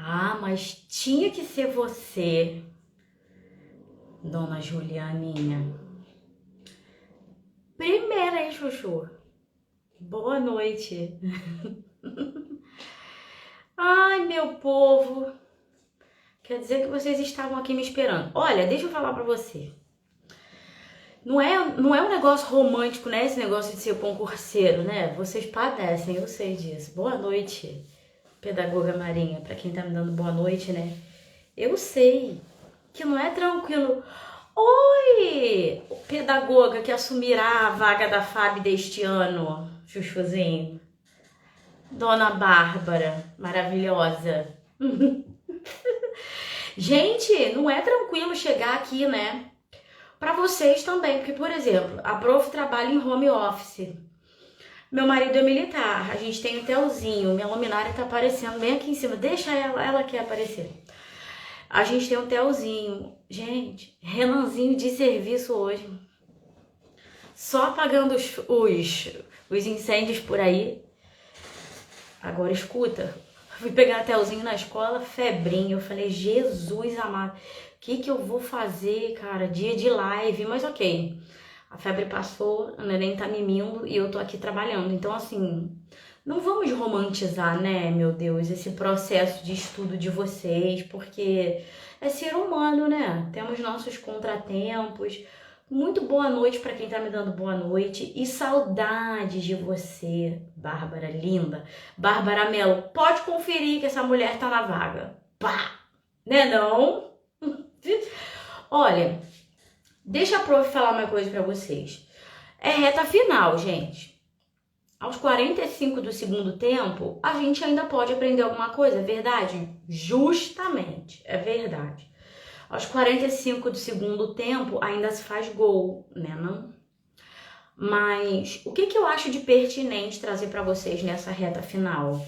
Ah, mas tinha que ser você, dona Julianinha. Primeira, hein, Chuchu? Boa noite. Ai, meu povo. Quer dizer que vocês estavam aqui me esperando. Olha, deixa eu falar pra você. Não é um negócio romântico, né? Esse negócio de ser concurseiro, né? Vocês padecem, eu sei disso. Boa noite, pedagoga Marinha. Pra quem tá me dando boa noite, né? Eu sei que não é tranquilo. Oi, pedagoga que assumirá a vaga da FAB deste ano, Chuchuzinho. Dona Bárbara, maravilhosa. Gente, não é tranquilo chegar aqui, né? Para vocês também, porque, por exemplo, a prof trabalha em home office. Meu marido é militar, a gente tem o Telzinho, minha luminária tá aparecendo bem aqui em cima. Deixa ela quer aparecer. A gente tem um Telzinho. Gente, Renanzinho de serviço hoje. Só apagando os incêndios por aí. Agora escuta. Fui pegar Telzinho na escola, febrinho. Eu falei, Jesus amado, o que eu vou fazer, cara? Dia de live, mas ok. A febre passou, a neném tá mimindo e eu tô aqui trabalhando. Então, assim, não vamos romantizar, né, meu Deus, esse processo de estudo de vocês, porque é ser humano, né? Temos nossos contratempos. Muito boa noite para quem tá me dando boa noite e saudades de você, Bárbara linda. Bárbara Mello, pode conferir que essa mulher tá na vaga. Pá! Né não? Olha, deixa a prof falar uma coisa para vocês. É reta final, gente. Aos 45 do segundo tempo, a gente ainda pode aprender alguma coisa, é verdade? Justamente, é verdade. Aos 45 do segundo tempo, ainda se faz gol, né, não? Mas o que eu acho de pertinente trazer para vocês nessa reta final?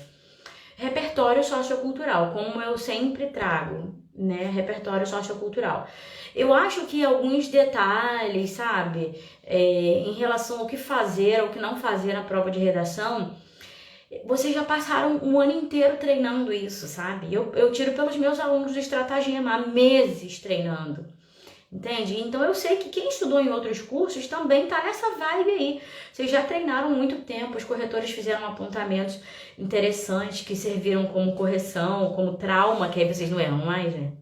Repertório sociocultural, como eu sempre trago, né? Repertório sociocultural. Eu acho que alguns detalhes, sabe, em relação ao que fazer, ao que não fazer na prova de redação, vocês já passaram um ano inteiro treinando isso, sabe? Eu tiro pelos meus alunos do Estratagema, há meses treinando, entende? Então eu sei que quem estudou em outros cursos também tá nessa vibe aí. Vocês já treinaram muito tempo, os corretores fizeram apontamentos interessantes que serviram como correção, como trauma, que aí vocês não erram mais, né?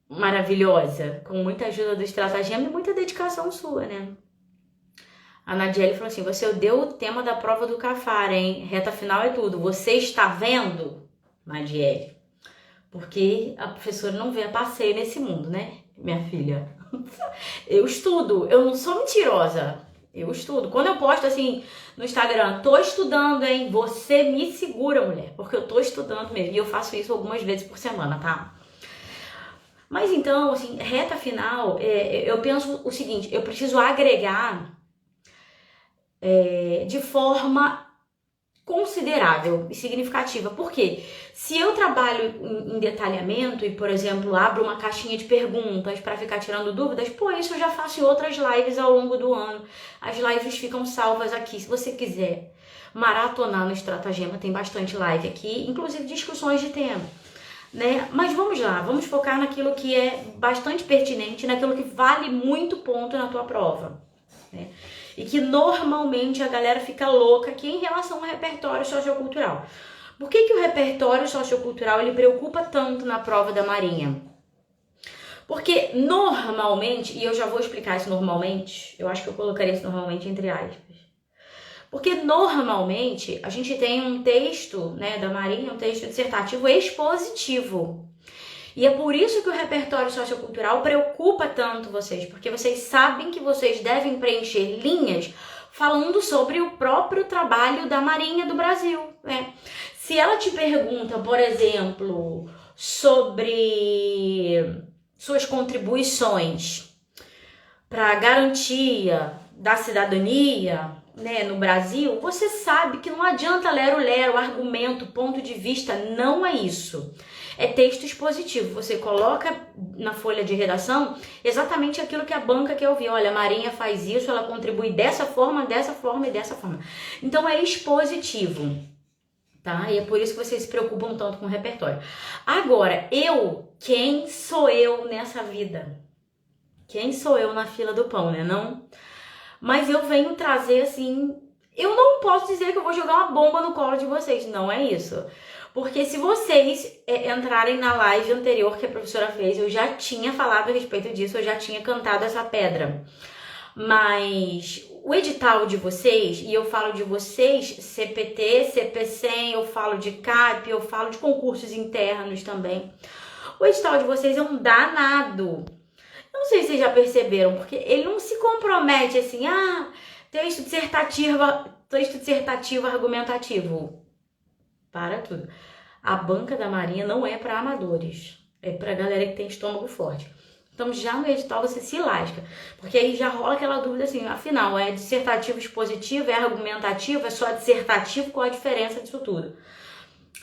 Maravilhosa, com muita ajuda do Estratagema e muita dedicação sua, né? A Nadiele falou assim, você deu o tema da prova do Cafara, hein? Reta final é tudo. Você está vendo, Nadiele? Porque a professora não vê a passeio nesse mundo, né, minha filha? Eu estudo, eu não sou mentirosa. Eu estudo. Quando eu posto assim no Instagram, tô estudando, hein? Você me segura, mulher, porque eu tô estudando mesmo. E eu faço isso algumas vezes por semana, tá? Mas então, assim, reta final, eu penso o seguinte, eu preciso agregar de forma considerável e significativa. Por quê? Se eu trabalho em detalhamento e, por exemplo, abro uma caixinha de perguntas para ficar tirando dúvidas, pô, isso eu já faço em outras lives ao longo do ano. As lives ficam salvas aqui. Se você quiser maratonar no Estratagema, tem bastante live aqui, inclusive discussões de tema, né? Mas vamos lá, vamos focar naquilo que é bastante pertinente, naquilo que vale muito ponto na tua prova, né? E que normalmente a galera fica louca aqui em relação ao repertório sociocultural. Por que o repertório sociocultural ele preocupa tanto na prova da Marinha? Porque normalmente, e eu já vou explicar isso normalmente, eu acho que eu colocaria isso normalmente entre aspas. Porque normalmente a gente tem um texto, né, da Marinha, um texto dissertativo expositivo. E é por isso que o repertório sociocultural preocupa tanto vocês, porque vocês sabem que vocês devem preencher linhas falando sobre o próprio trabalho da Marinha do Brasil, né? Se ela te pergunta, por exemplo, sobre suas contribuições para a garantia da cidadania, né, no Brasil, você sabe que não adianta lero-lero, argumento, ponto de vista, não é isso. É texto expositivo, você coloca na folha de redação exatamente aquilo que a banca quer ouvir. Olha, a Marinha faz isso, ela contribui dessa forma e dessa forma. Então é expositivo. tá? E é por isso que vocês se preocupam tanto com o repertório. Agora, quem sou eu nessa vida? Quem sou eu na fila do pão, né? Não? Mas eu venho trazer, assim... Eu não posso dizer que eu vou jogar uma bomba no colo de vocês, não é isso. Porque se vocês entrarem na live anterior que a professora fez, eu já tinha falado a respeito disso, eu já tinha cantado essa pedra. Mas o edital de vocês, e eu falo de vocês, CPT, CP100, eu falo de CAP, eu falo de concursos internos também. O edital de vocês é um danado. Não sei se vocês já perceberam, porque ele não se compromete assim, texto dissertativo argumentativo. Para tudo. A banca da Marinha não é para amadores, é para galera que tem estômago forte. Então já no edital você se lasca, porque aí já rola aquela dúvida assim, afinal, é dissertativo expositivo, é argumentativo, é só dissertativo, qual a diferença disso tudo?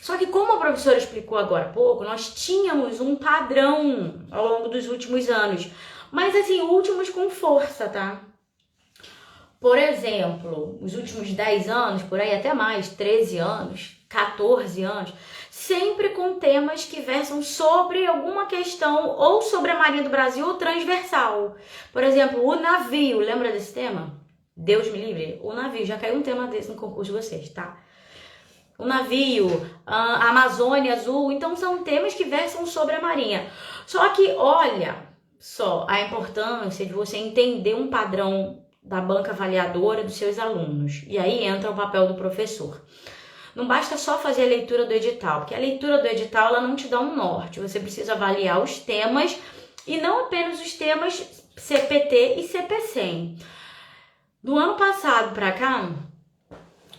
Só que como a professora explicou agora há pouco, nós tínhamos um padrão ao longo dos últimos anos, mas assim, últimos com força, tá? Por exemplo, os últimos 10 anos, por aí até mais, 13 anos, 14 anos, sempre com temas que versam sobre alguma questão ou sobre a Marinha do Brasil ou transversal. Por exemplo, o navio, lembra desse tema? Deus me livre, o navio, já caiu um tema desse no concurso de vocês, tá? O navio, a Amazônia Azul, então são temas que versam sobre a Marinha. Só que olha só a importância de você entender um padrão da banca avaliadora dos seus alunos. E aí entra o papel do professor. Não basta só fazer a leitura do edital, porque a leitura do edital ela não te dá um norte. Você precisa avaliar os temas e não apenas os temas CPT e CP100. Do ano passado para cá,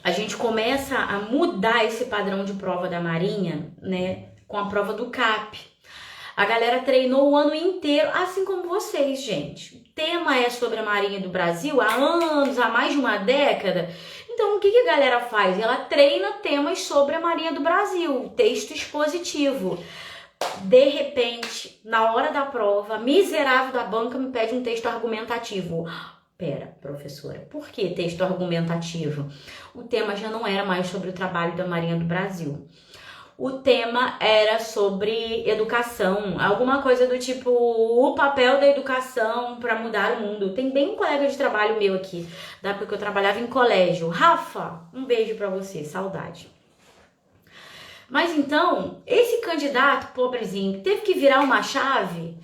a gente começa a mudar esse padrão de prova da Marinha, né, com a prova do CAP. A galera treinou o ano inteiro, assim como vocês, gente. O tema é sobre a Marinha do Brasil há anos, há mais de uma década. Então, o que a galera faz? Ela treina temas sobre a Marinha do Brasil, texto expositivo. De repente, na hora da prova, miserável da banca me pede um texto argumentativo. Pera, professora, por que texto argumentativo? O tema já não era mais sobre o trabalho da Marinha do Brasil. O tema era sobre educação, alguma coisa do tipo o papel da educação para mudar o mundo. Tem bem um colega de trabalho meu aqui, da época que eu trabalhava em colégio. Rafa, um beijo para você, saudade. Mas então, esse candidato pobrezinho teve que virar uma chave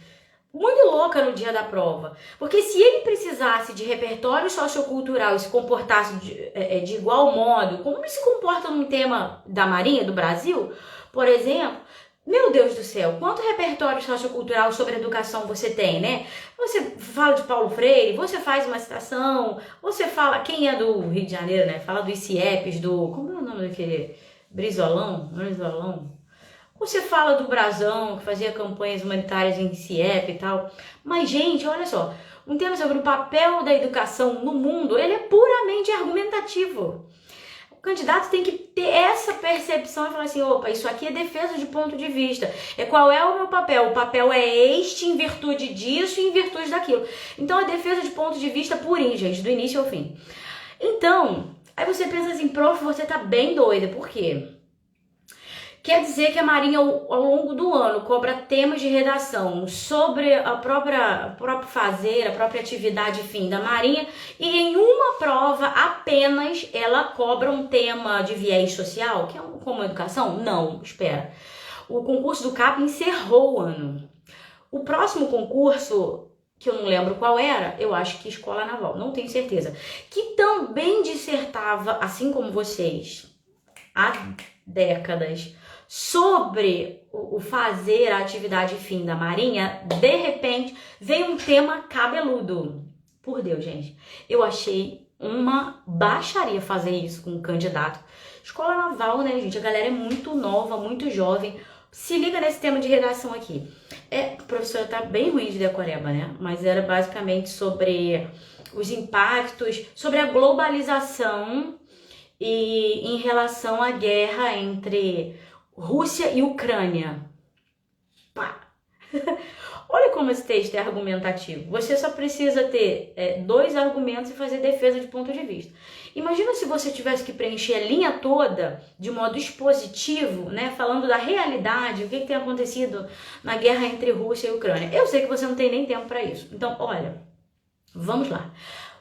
muito louca no dia da prova, porque se ele precisasse de repertório sociocultural e se comportasse de igual modo, como ele se comporta num tema da Marinha do Brasil, por exemplo, meu Deus do céu, quanto repertório sociocultural sobre educação você tem, né? Você fala de Paulo Freire, você faz uma citação, você fala, quem é do Rio de Janeiro, né? Fala do ICIEPs, como é o nome daquele? Brizolão? Você fala do Brasão, que fazia campanhas humanitárias em CIEP e tal. Mas, gente, olha só. Um tema sobre o papel da educação no mundo, ele é puramente argumentativo. O candidato tem que ter essa percepção e falar assim, opa, isso aqui é defesa de ponto de vista. Qual é o meu papel? O papel é este em virtude disso e em virtude daquilo. Então, é defesa de ponto de vista purinho, gente, do início ao fim. Então, aí você pensa assim, prof, você tá bem doida. Por quê? Quer dizer que a Marinha, ao longo do ano, cobra temas de redação sobre a próprio fazer, a própria atividade fim da Marinha, e em uma prova apenas ela cobra um tema de viés social, que é como educação? Não, espera. O concurso do CAP encerrou o ano. O próximo concurso, que eu não lembro qual era, eu acho que Escola Naval, não tenho certeza, que também dissertava, assim como vocês, há décadas, sobre o fazer a atividade fim da Marinha, de repente vem um tema cabeludo. Por Deus, gente, eu achei uma baixaria fazer isso com um candidato. Escola Naval, né, gente? A galera é muito nova, muito jovem. Se liga nesse tema de redação aqui. A professora tá bem ruim de decoreba, né? Mas era basicamente sobre os impactos, sobre a globalização e em relação à guerra entre Rússia e Ucrânia. Pá. Olha como esse texto é argumentativo. Você só precisa ter 2 argumentos e fazer defesa de ponto de vista. Imagina se você tivesse que preencher a linha toda de modo expositivo, né, falando da realidade, o que tem acontecido na guerra entre Rússia e Ucrânia. Eu sei que você não tem nem tempo para isso. Então, olha, vamos lá.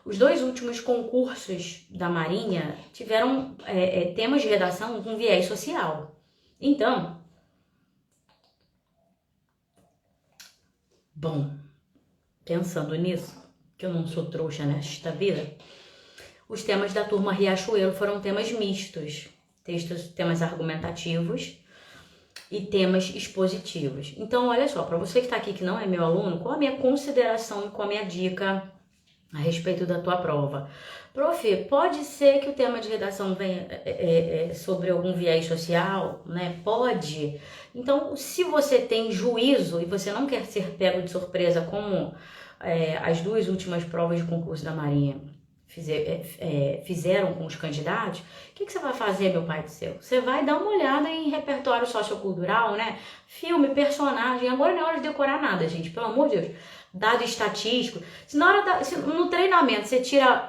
Os 2 últimos concursos da Marinha tiveram temas de redação com viés social. Então, bom, pensando nisso, que eu não sou trouxa nesta vida, os temas da turma Riachuelo foram temas mistos, temas argumentativos e temas expositivos. Então, olha só, para você que está aqui que não é meu aluno, qual a minha consideração e qual a minha dica a respeito da tua prova? Prof, pode ser que o tema de redação venha sobre algum viés social, né? Pode. Então, se você tem juízo e você não quer ser pego de surpresa como as 2 últimas provas de concurso da Marinha fizeram com os candidatos, o que você vai fazer, meu pai do céu? Você vai dar uma olhada em repertório sociocultural, né? Filme, personagem. Agora não é hora de decorar nada, gente, pelo amor de Deus. Dado estatístico. Se no treinamento você tira...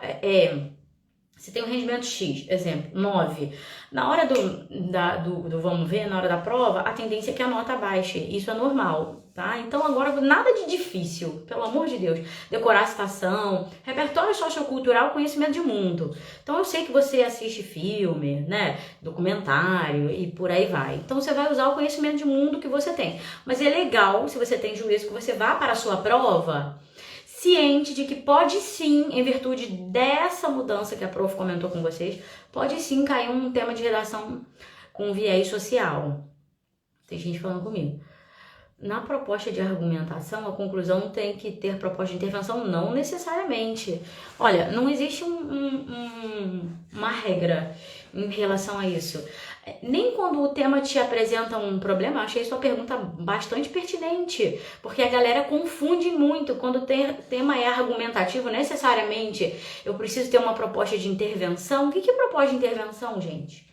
você tem um rendimento X, exemplo, 9. Na hora do vamos ver, na hora da prova, a tendência é que a nota baixe. Isso é normal, tá? Então agora nada de difícil, pelo amor de Deus. Decorar a citação, repertório sociocultural, conhecimento de mundo. Então eu sei que você assiste filme, né, documentário e por aí vai. Então você vai usar o conhecimento de mundo que você tem. Mas é legal, se você tem juízo, que você vá para a sua prova ciente de que pode sim, em virtude dessa mudança que a prof comentou com vocês, pode sim cair um tema de redação com viés social. Tem gente falando comigo. Na proposta de argumentação, a conclusão tem que ter proposta de intervenção? Não necessariamente. Olha, não existe uma regra em relação a isso. Nem quando o tema te apresenta um problema, eu achei sua pergunta bastante pertinente, porque a galera confunde muito. Quando o tema é argumentativo, necessariamente eu preciso ter uma proposta de intervenção. O que é proposta de intervenção, gente?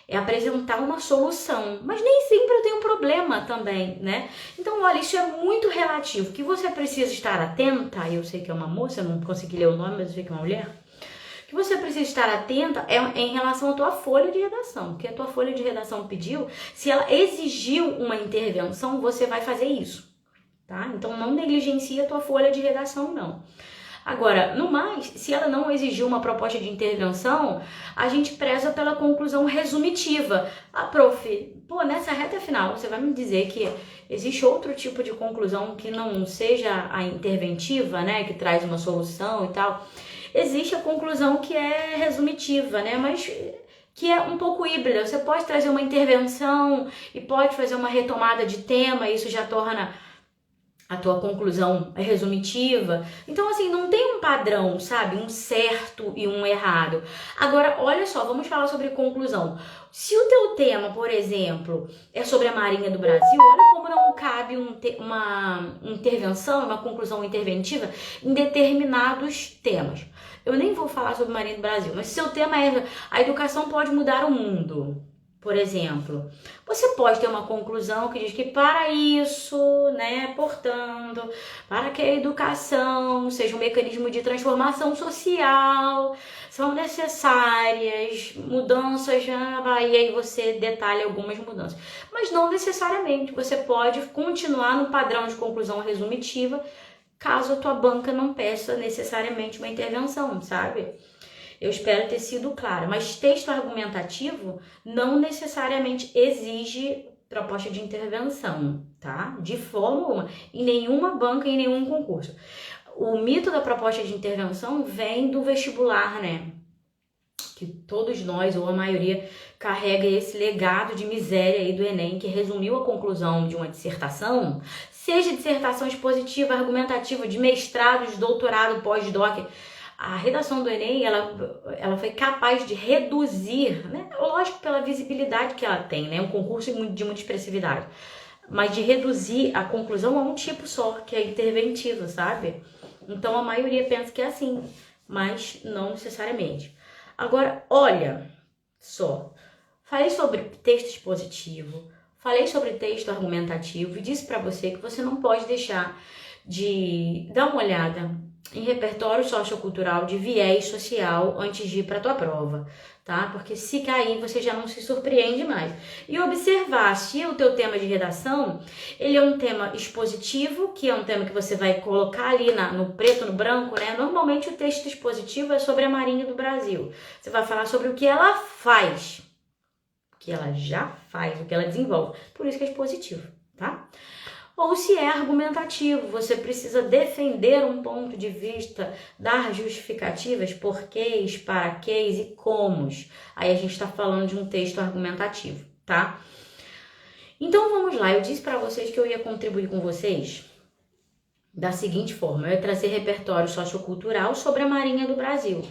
É apresentar uma solução, mas nem sempre eu tenho um problema também, né? Então, olha, isso é muito relativo. O que você precisa estar atenta, eu sei que é uma moça, eu não consegui ler o nome, mas eu sei que é uma mulher. O que você precisa estar atenta é em relação à tua folha de redação. O que a tua folha de redação pediu, se ela exigiu uma intervenção, você vai fazer isso, tá? Então, não negligencie a tua folha de redação, não. Agora, no mais, se ela não exigiu uma proposta de intervenção, a gente preza pela conclusão resumitiva. Ah, prof, nessa reta final, você vai me dizer que existe outro tipo de conclusão que não seja a interventiva, né, que traz uma solução e tal. Existe a conclusão que é resumitiva, né, mas que é um pouco híbrida. Você pode trazer uma intervenção e pode fazer uma retomada de tema, isso já torna a tua conclusão resumitiva. Então, assim, não tem um padrão, sabe? Um certo e um errado. Agora, olha só, vamos falar sobre conclusão. Se o teu tema, por exemplo, é sobre a Marinha do Brasil, olha como não cabe uma intervenção, uma conclusão interventiva em determinados temas. Eu nem vou falar sobre a Marinha do Brasil, mas se seu tema é a educação pode mudar o mundo, por exemplo, você pode ter uma conclusão que diz que para isso, né, portanto, para que a educação seja um mecanismo de transformação social, são necessárias mudanças, e aí você detalha algumas mudanças. Mas não necessariamente, você pode continuar no padrão de conclusão resumitiva, caso a tua banca não peça necessariamente uma intervenção, sabe? Eu espero ter sido clara, mas texto argumentativo não necessariamente exige proposta de intervenção, tá? De forma alguma, em nenhuma banca, em nenhum concurso. O mito da proposta de intervenção vem do vestibular, né? Que todos nós, ou a maioria, carrega esse legado de miséria aí do Enem, que resumiu a conclusão de uma dissertação, seja dissertação expositiva, argumentativa, de mestrado, de doutorado, pós-doc. A redação do Enem, ela foi capaz de reduzir, né? Lógico, pela visibilidade que ela tem, né? Um concurso de muita expressividade. Mas de reduzir a conclusão a um tipo só, que é interventiva, sabe? Então, a maioria pensa que é assim, mas não necessariamente. Agora, olha só. Falei sobre texto expositivo, falei sobre texto argumentativo e disse para você que você não pode deixar de dar uma olhada em repertório sociocultural de viés social antes de ir para a tua prova, tá? Porque se cair, você já não se surpreende mais. E observar se o teu tema de redação, ele é um tema expositivo, que é um tema que você vai colocar ali no preto, no branco, né? Normalmente o texto expositivo é sobre a Marinha do Brasil. Você vai falar sobre o que ela faz, o que ela já faz, o que ela desenvolve. Por isso que é expositivo, tá? Ou se é argumentativo, você precisa defender um ponto de vista, dar justificativas, porquês, paraquês e comos. Aí a gente está falando de um texto argumentativo, tá? Então vamos lá, eu disse para vocês que eu ia contribuir com vocês da seguinte forma: eu ia trazer repertório sociocultural sobre a Marinha do Brasil,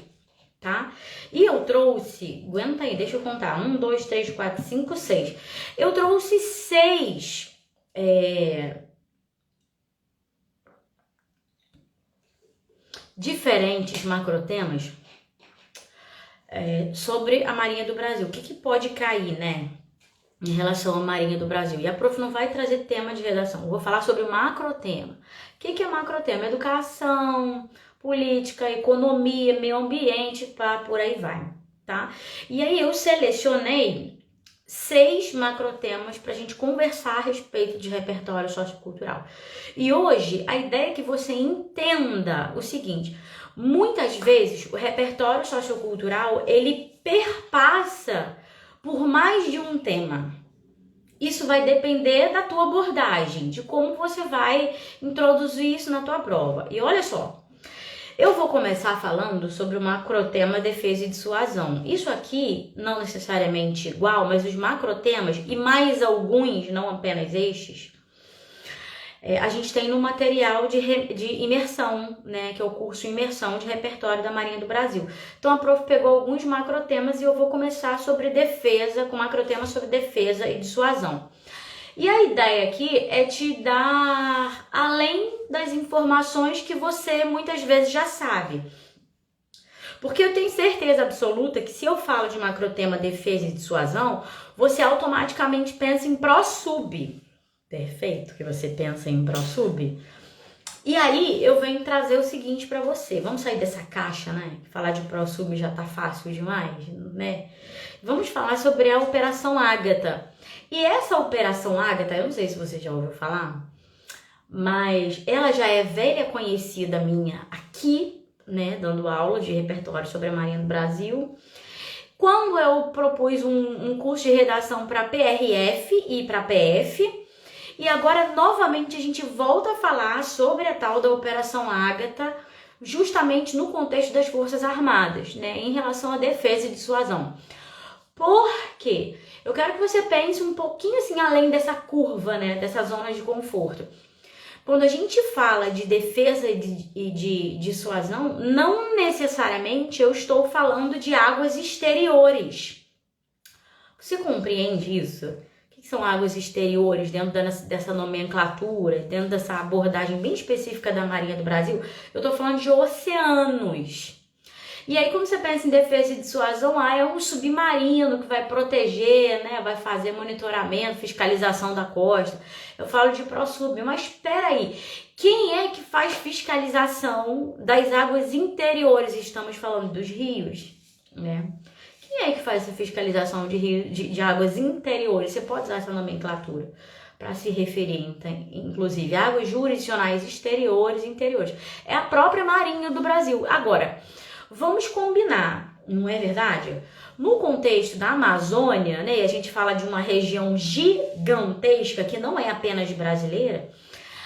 tá? E eu trouxe, aguenta aí, deixa eu contar, 1, 2, 3, 4, 5, 6. Eu trouxe 6 diferentes macrotemas sobre a Marinha do Brasil. O que pode cair, né, em relação à Marinha do Brasil? E a prof não vai trazer tema de redação, eu vou falar sobre o macrotema. O que é macrotema? Educação, política, economia, meio ambiente, por aí vai, tá? E aí eu selecionei 6 macrotemas para a gente conversar a respeito de repertório sociocultural. E hoje a ideia é que você entenda o seguinte: muitas vezes o repertório sociocultural ele perpassa por mais de um tema. Isso vai depender da tua abordagem, de como você vai introduzir isso na tua prova. E olha só, eu vou começar falando sobre o macrotema defesa e dissuasão. Isso aqui, não necessariamente igual, mas os macrotemas e mais alguns, não apenas estes, a gente tem no material de imersão, né, que é o curso Imersão de Repertório da Marinha do Brasil. Então a prof pegou alguns macrotemas e eu vou começar sobre defesa, com macrotemas sobre defesa e dissuasão. E a ideia aqui é te dar além das informações que você muitas vezes já sabe. Porque eu tenho certeza absoluta que se eu falo de macrotema defesa e dissuasão, você automaticamente pensa em pró-sub. Perfeito que você pensa em pró-sub. E aí eu venho trazer o seguinte para você. Vamos sair dessa caixa, né? Falar de pró-sub já tá fácil demais, né? Vamos falar sobre a Operação Ágata. E essa Operação Ágata, eu não sei se você já ouviu falar, mas ela já é velha conhecida minha aqui, né, dando aula de repertório sobre a Marinha do Brasil. Quando eu propus um curso de redação para PRF e para PF, e agora novamente a gente volta a falar sobre a tal da Operação Ágata, justamente no contexto das Forças Armadas, né, em relação à defesa e dissuasão. Por quê? Eu quero que você pense um pouquinho assim além dessa curva, né, dessa zona de conforto. Quando a gente fala de defesa e de dissuasão, não necessariamente eu estou falando de águas exteriores. Você compreende isso? O que são águas exteriores dentro dessa nomenclatura, dentro dessa abordagem bem específica da Marinha do Brasil? Eu estou falando de oceanos. E aí, quando você pensa em defesa e dissuasão, é um submarino que vai proteger, né? Vai fazer monitoramento, fiscalização da costa. Eu falo de pró-sub, mas espera aí. Quem é que faz fiscalização das águas interiores? Estamos falando dos rios, né? Quem é que faz essa fiscalização de águas interiores? Você pode usar essa nomenclatura para se referir, inclusive, águas jurisdicionais exteriores e interiores. É a própria Marinha do Brasil. Agora, vamos combinar, não é verdade? No contexto da Amazônia, né, a gente fala de uma região gigantesca, que não é apenas brasileira,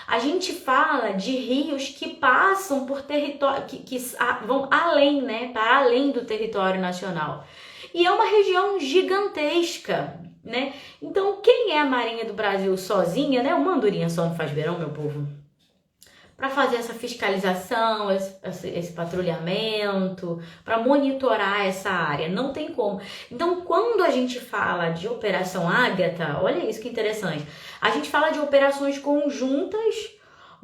a gente fala de rios que passam por território, que vão além, né, para além do território nacional. E é uma região gigantesca, né? Então, quem é a Marinha do Brasil sozinha, né? Uma andorinha só não faz verão, meu povo. Para fazer essa fiscalização, esse patrulhamento, para monitorar essa área. Não tem como. Então, quando a gente fala de Operação Ágata, olha isso que interessante. A gente fala de operações conjuntas,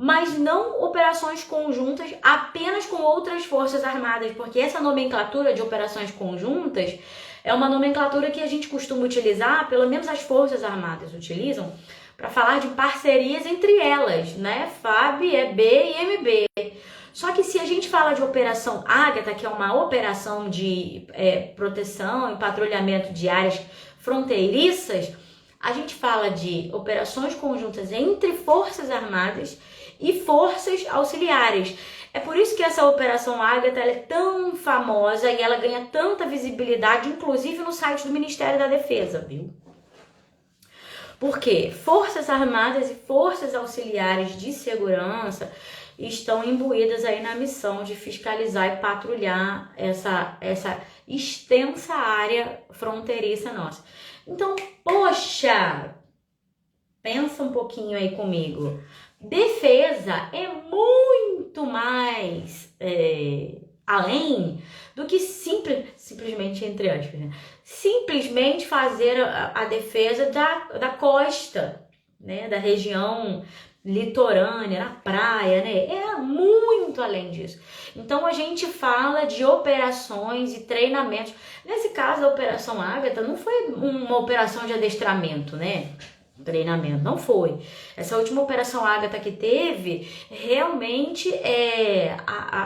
mas não operações conjuntas apenas com outras forças armadas, porque essa nomenclatura de operações conjuntas É uma nomenclatura que a gente costuma utilizar, pelo menos as Forças Armadas utilizam, para falar de parcerias entre elas, né? FAB, EB e MB. Só que se a gente fala de Operação Ágata, que é uma operação de proteção e patrulhamento de áreas fronteiriças, a gente fala de operações conjuntas entre Forças Armadas e forças auxiliares. É por isso que essa Operação Ágata ela é tão famosa e ela ganha tanta visibilidade, inclusive no site do Ministério da Defesa, viu? Porque Forças Armadas e Forças Auxiliares de Segurança estão imbuídas aí na missão de fiscalizar e patrulhar essa extensa área fronteiriça nossa. Então, poxa, pensa um pouquinho aí comigo. Defesa é muito mais além do que simplesmente, entre aspas, né? Simplesmente fazer a defesa da costa, né? Da região litorânea, na praia, né? É muito além disso. Então a gente fala de operações e treinamentos. Nesse caso, a Operação Ágata não foi uma operação de adestramento, né? Treinamento, não foi. Essa última Operação Ágata que teve, realmente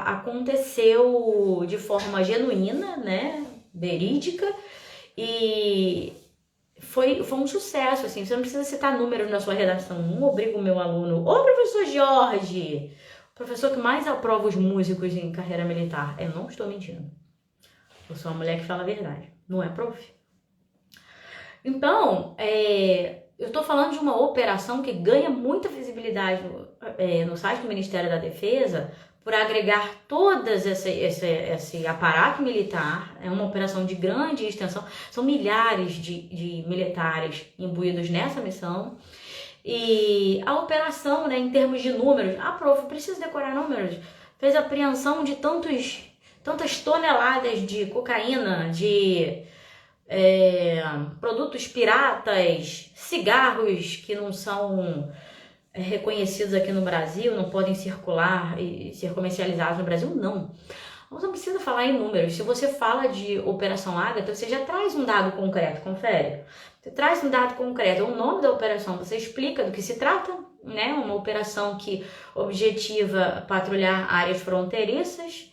aconteceu de forma genuína, né? Verídica, e foi um sucesso, assim. Você não precisa citar números na sua redação. Não obriga o meu aluno. Ô, professor Jorge! O professor que mais aprova os músicos em carreira militar. Eu não estou mentindo. Eu sou uma mulher que fala a verdade. Não é prof. Então, eu estou falando de uma operação que ganha muita visibilidade no site do Ministério da Defesa por agregar todas esse aparato militar. É uma operação de grande extensão. São milhares de militares imbuídos nessa missão. E a operação, né, em termos de números, prof, preciso decorar números, fez apreensão de tantas toneladas de cocaína, de produtos piratas, cigarros que não são reconhecidos aqui no Brasil, não podem circular e ser comercializados no Brasil, não. Você não precisa falar em números. Se você fala de Operação Ágata, você já traz um dado concreto, confere. Você traz um dado concreto, o nome da operação, você explica do que se trata, né? Uma operação que objetiva patrulhar áreas fronteiriças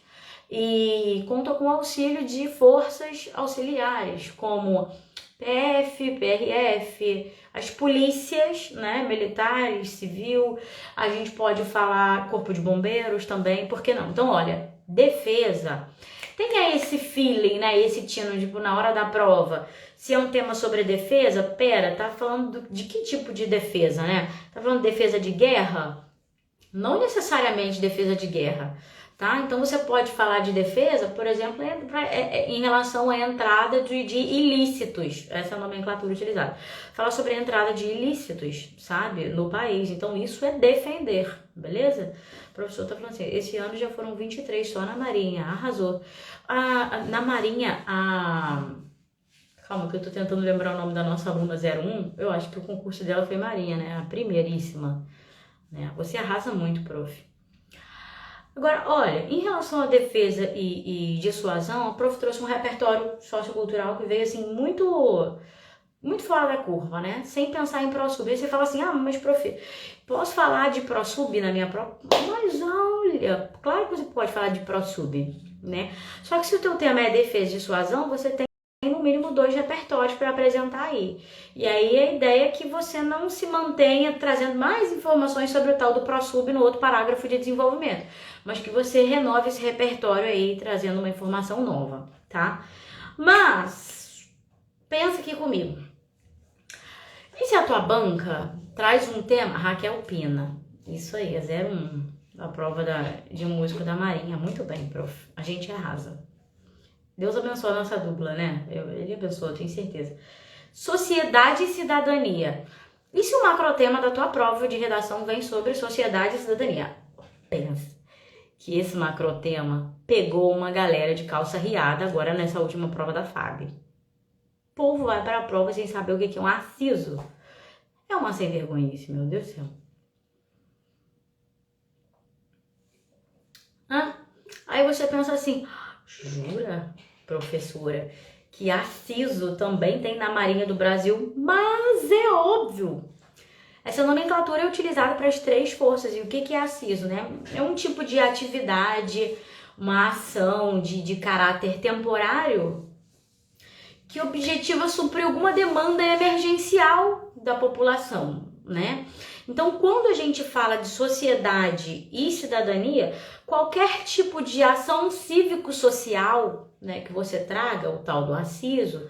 e conta com o auxílio de forças auxiliares, como PF, PRF, as polícias, né, militares, civil, a gente pode falar Corpo de Bombeiros também, por que não? Então, olha, defesa, tenha esse feeling, né, esse tino, tipo, na hora da prova, se é um tema sobre defesa, tá falando de que tipo de defesa, né? Tá falando de defesa de guerra? Não necessariamente defesa de guerra. Tá? Então você pode falar de defesa, por exemplo, em relação à entrada de ilícitos, essa é a nomenclatura utilizada. Falar sobre a entrada de ilícitos, sabe, no país. Então isso é defender, beleza? O professor tá falando assim, esse ano já foram 23 só na Marinha, arrasou. Na Marinha, calma que eu tô tentando lembrar o nome da nossa aluna 01, eu acho que o concurso dela foi Marinha, né, a primeiríssima. Né? Você arrasa muito, prof. Agora, olha, em relação à defesa e dissuasão, a prof trouxe um repertório sociocultural que veio, assim, muito fora da curva, né? Sem pensar em ProSub. Aí você fala assim, mas prof, posso falar de ProSub na minha prova? Mas olha, claro que você pode falar de ProSub, né? Só que se o teu tema é defesa e dissuasão, você tem no mínimo 2 repertórios para apresentar aí. E aí a ideia é que você não se mantenha trazendo mais informações sobre o tal do ProSub no outro parágrafo de desenvolvimento, mas que você renove esse repertório aí, trazendo uma informação nova, tá? Mas, pensa aqui comigo. E se a tua banca traz um tema? Raquel Pina. Isso aí, é 01. A prova de músico da Marinha. Muito bem, prof. A gente arrasa. Deus abençoe a nossa dupla, né? Ele abençoa, tenho certeza. Sociedade e cidadania. E se o macrotema da tua prova de redação vem sobre sociedade e cidadania? Pensa que esse macrotema pegou uma galera de calça riada agora nessa última prova da FAB. O povo vai para a prova sem saber o que é um aciso. É uma sem vergonhice, meu Deus do céu. Aí você pensa assim, jura, professora, que a CISO também tem na Marinha do Brasil, mas é óbvio. Essa nomenclatura é utilizada para as 3 forças. E o que é a CISO, né? É um tipo de atividade, uma ação de caráter temporário que objetiva suprir alguma demanda emergencial da população, né? Então, quando a gente fala de sociedade e cidadania, qualquer tipo de ação cívico-social, né, que você traga, o tal do aciso,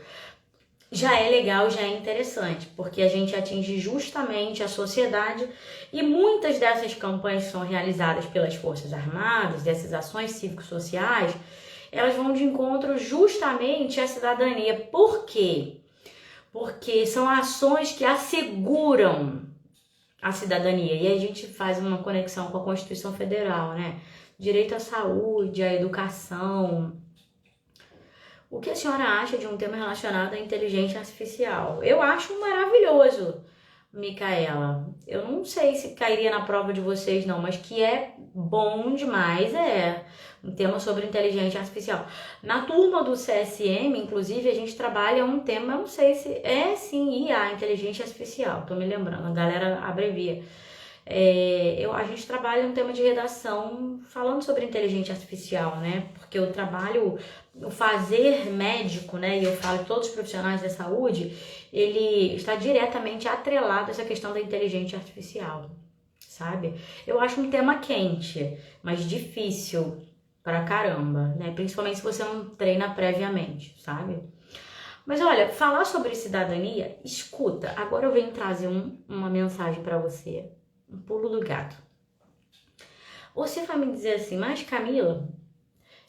já é legal, já é interessante, porque a gente atinge justamente a sociedade e muitas dessas campanhas que são realizadas pelas Forças Armadas, dessas ações cívico-sociais, elas vão de encontro justamente à cidadania. Por quê? Porque são ações que asseguram a cidadania. E aí a gente faz uma conexão com a Constituição Federal, né? Direito à saúde, à educação. O que a senhora acha de um tema relacionado à inteligência artificial? Eu acho maravilhoso, Micaela. Eu não sei se cairia na prova de vocês não, mas que é bom demais, um tema sobre inteligência artificial. Na turma do CSM, inclusive, a gente trabalha um tema, eu não sei se é sim IA, inteligência artificial, tô me lembrando, a galera abrevia. A gente trabalha um tema de redação falando sobre inteligência artificial, né? Porque eu trabalho o fazer médico, né? E eu falo que todos os profissionais da saúde, ele está diretamente atrelado a essa questão da inteligência artificial, sabe? Eu acho um tema quente, mas difícil pra caramba, né? Principalmente se você não treina previamente, sabe? Mas olha, falar sobre cidadania, escuta, agora eu venho trazer uma mensagem pra você. Um pulo do gato. Você vai me dizer assim, mas Camila,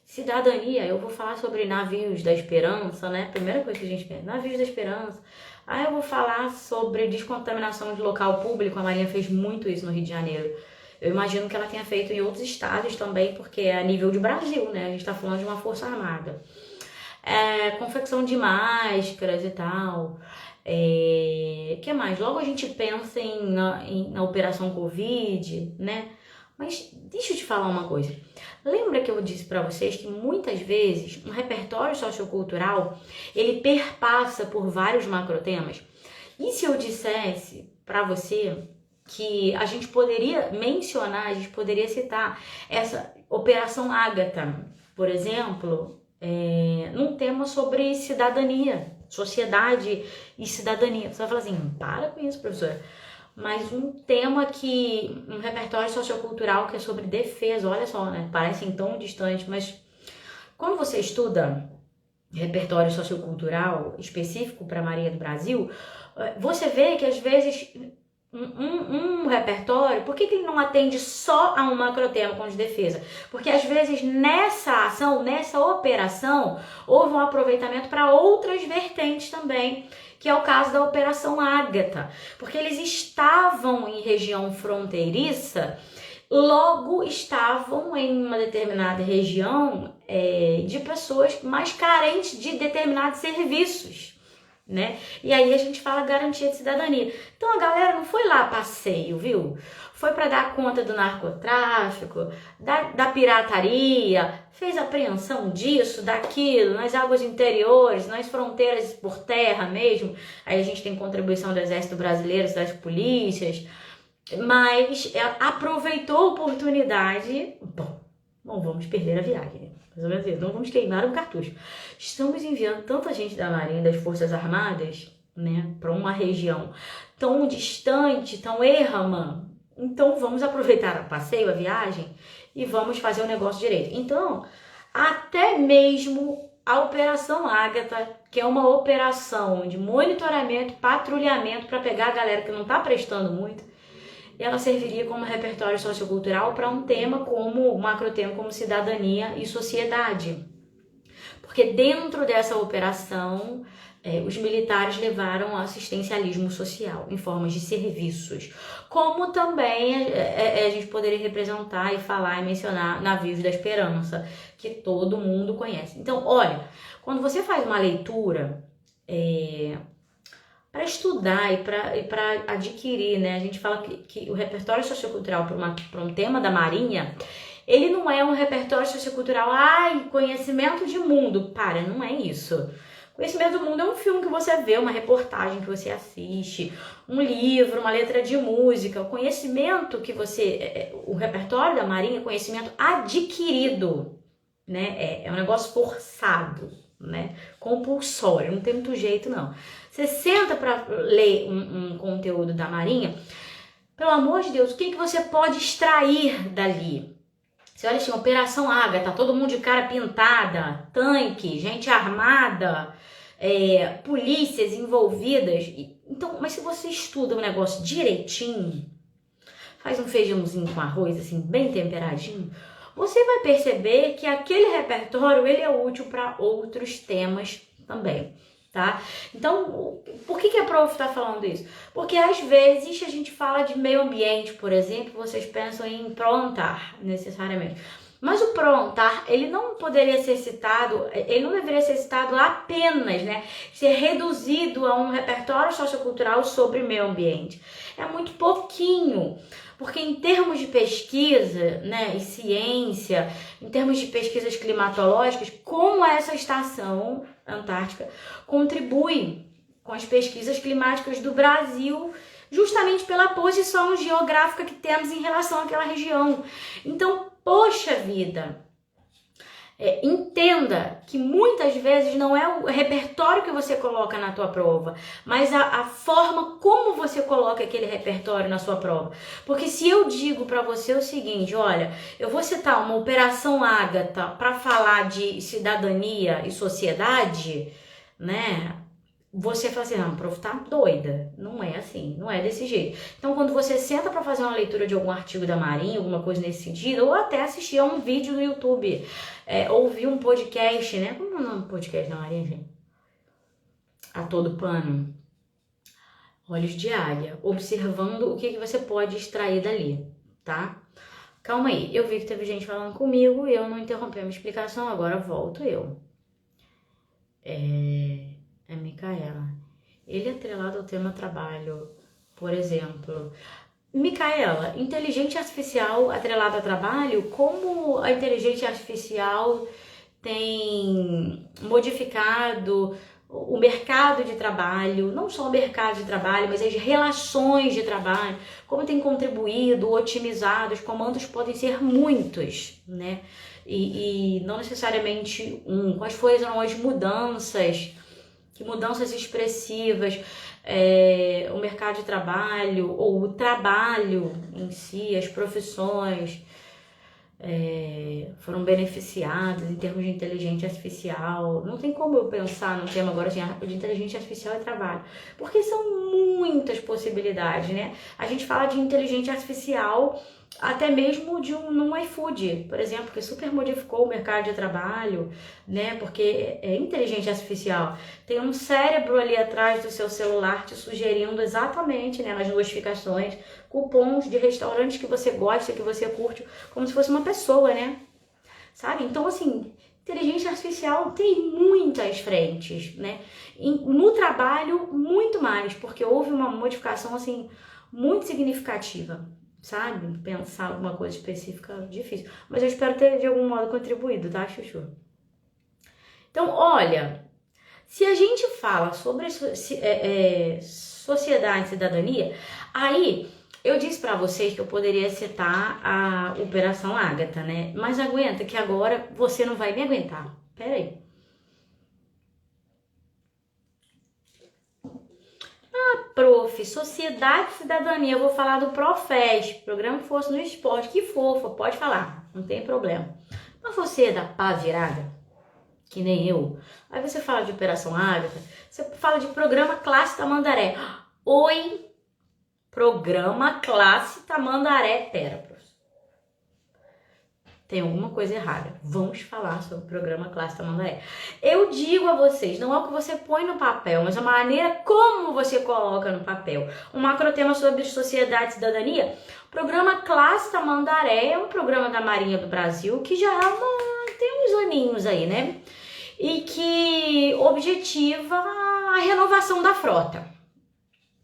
cidadania, eu vou falar sobre navios da esperança, né? Primeira coisa que a gente pensa, navios da esperança. Aí eu vou falar sobre descontaminação de local público, a Marinha fez muito isso no Rio de Janeiro. Eu imagino que ela tenha feito em outros estados também, porque é a nível de Brasil, né? A gente tá falando de uma força armada. Confecção de máscaras e tal. Que mais? Logo a gente pensa na Operação Covid, né? Mas deixa eu te falar uma coisa. Lembra que eu disse para vocês que muitas vezes um repertório sociocultural ele perpassa por vários macrotemas? E se eu dissesse para você que a gente poderia mencionar, a gente poderia citar essa Operação Ágata, por exemplo, num tema sobre cidadania, sociedade e cidadania. Você vai falar assim, para com isso, professora. Mas um tema um repertório sociocultural que é sobre defesa, olha só, né? Parece tão distante, mas quando você estuda repertório sociocultural específico para a Marinha do Brasil, você vê que às vezes um repertório, por que ele não atende só a um macrotema como de defesa? Porque às vezes nessa ação, nessa operação, houve um aproveitamento para outras vertentes também, que é o caso da Operação Ágata, porque eles estavam em região fronteiriça, logo estavam em uma determinada região de pessoas mais carentes de determinados serviços, né? E aí a gente fala garantia de cidadania. Então a galera não foi lá a passeio, viu? Foi para dar conta do narcotráfico, da pirataria, fez apreensão disso, daquilo, nas águas interiores, nas fronteiras por terra mesmo. Aí a gente tem contribuição do Exército Brasileiro, das polícias, mas aproveitou a oportunidade. Bom, não vamos perder a viagem, mais ou menos isso, não vamos queimar um cartucho. Estamos enviando tanta gente da Marinha, das Forças Armadas, né, para uma região tão distante, tão errama. Então vamos aproveitar o passeio, a viagem e vamos fazer o negócio direito. Então, até mesmo a Operação Ágata, que é uma operação de monitoramento, patrulhamento para pegar a galera que não está prestando muito, ela serviria como repertório sociocultural para um tema como, um macrotema como cidadania e sociedade. Porque dentro dessa operação, os militares levaram assistencialismo social em formas de serviços. Como também a gente poderia representar e falar e mencionar navios da esperança, que todo mundo conhece. Então, olha, quando você faz uma leitura para estudar e para adquirir, né? A gente fala que o repertório sociocultural para um tema da Marinha, ele não é um repertório sociocultural, conhecimento de mundo. Não é isso. Conhecimento do mundo é um filme que você vê, uma reportagem que você assiste, um livro, uma letra de música. O conhecimento que você... O repertório da Marinha é conhecimento adquirido, né? É um negócio forçado, né? Compulsório, não tem muito jeito, não. Você senta para ler um conteúdo da Marinha, pelo amor de Deus, o que você pode extrair dali? Você olha assim, Operação Ágata, todo mundo de cara pintada, tanque, gente armada, polícias envolvidas. Então, mas se você estuda o negócio direitinho, faz um feijãozinho com arroz, assim, bem temperadinho, você vai perceber que aquele repertório, ele é útil para outros temas também, tá? Então, por que a prof tá falando isso? Porque às vezes a gente fala de meio ambiente, por exemplo, vocês pensam em prontar necessariamente. Mas o prontar, ele não poderia ser citado, ele não deveria ser citado apenas, né? Ser reduzido a um repertório sociocultural sobre meio ambiente. É muito pouquinho. Porque em termos de pesquisa, né, e ciência, em termos de pesquisas climatológicas, como essa estação antártica contribui com as pesquisas climáticas do Brasil, justamente pela posição geográfica que temos em relação àquela região. Então, poxa vida, entenda que muitas vezes não é o repertório que você coloca na tua prova, mas a forma como você coloca aquele repertório na sua prova. Porque se eu digo para você o seguinte, olha, eu vou citar uma Operação Ágata para falar de cidadania e sociedade, né? Você fala assim, não, prof, tá doida. Não é assim, não é desse jeito. Então, quando você senta para fazer uma leitura de algum artigo da Marinha, alguma coisa nesse sentido, ou até assistir a um vídeo no YouTube, ouvir um podcast, né? Como é o nome do podcast da Marinha, gente? A todo pano. Olhos de águia, observando o que você pode extrair dali, tá? Calma aí, eu vi que teve gente falando comigo e eu não interrompi a minha explicação, agora volto eu. É Micaela. Ele é atrelado ao tema trabalho, por exemplo. Micaela, inteligência artificial atrelada a trabalho, como a inteligência artificial tem modificado o mercado de trabalho, não só o mercado de trabalho, mas as relações de trabalho, como tem contribuído, otimizado, os comandos podem ser muitos, né? E não necessariamente um. Quais foram as mudanças? Que mudanças expressivas o mercado de trabalho ou o trabalho em si, as profissões foram beneficiadas em termos de inteligência artificial. Não tem como eu pensar num tema agora assim, de inteligência artificial e trabalho, porque são muitas possibilidades, né? A gente fala de inteligência artificial até mesmo num iFood, por exemplo, que super modificou o mercado de trabalho, né? Porque é inteligência artificial. Tem um cérebro ali atrás do seu celular te sugerindo exatamente, né, nas notificações, cupons de restaurantes que você gosta, que você curte, como se fosse uma pessoa, né? Sabe? Então, assim, inteligência artificial tem muitas frentes, né? No trabalho, muito mais, porque houve uma modificação, assim, muito significativa. Sabe? Pensar alguma coisa específica difícil. Mas eu espero ter de algum modo contribuído, tá, Chuchu? Então, olha, se a gente fala sobre sociedade e cidadania, aí eu disse pra vocês que eu poderia citar a Operação Ágata, né? Mas aguenta que agora você não vai me aguentar. Pera aí. Prof, Sociedade e Cidadania, eu vou falar do Profes, programa que fosse no esporte, que fofa, pode falar, não tem problema. Mas você é da pá virada, que nem eu, aí você fala de Operação Ágata, você fala de Programa Classe Tamandaré. Oi, Programa Classe Tamandaré, pera, prof. Tem alguma coisa errada. Vamos falar sobre o Programa Classe Tamandaré. Eu digo a vocês, não é o que você põe no papel, mas a maneira como você coloca no papel. Um macrotema sobre sociedade e cidadania. O Programa Classe Tamandaré é um programa da Marinha do Brasil que já tem uns aninhos aí, né? E que objetiva a renovação da frota,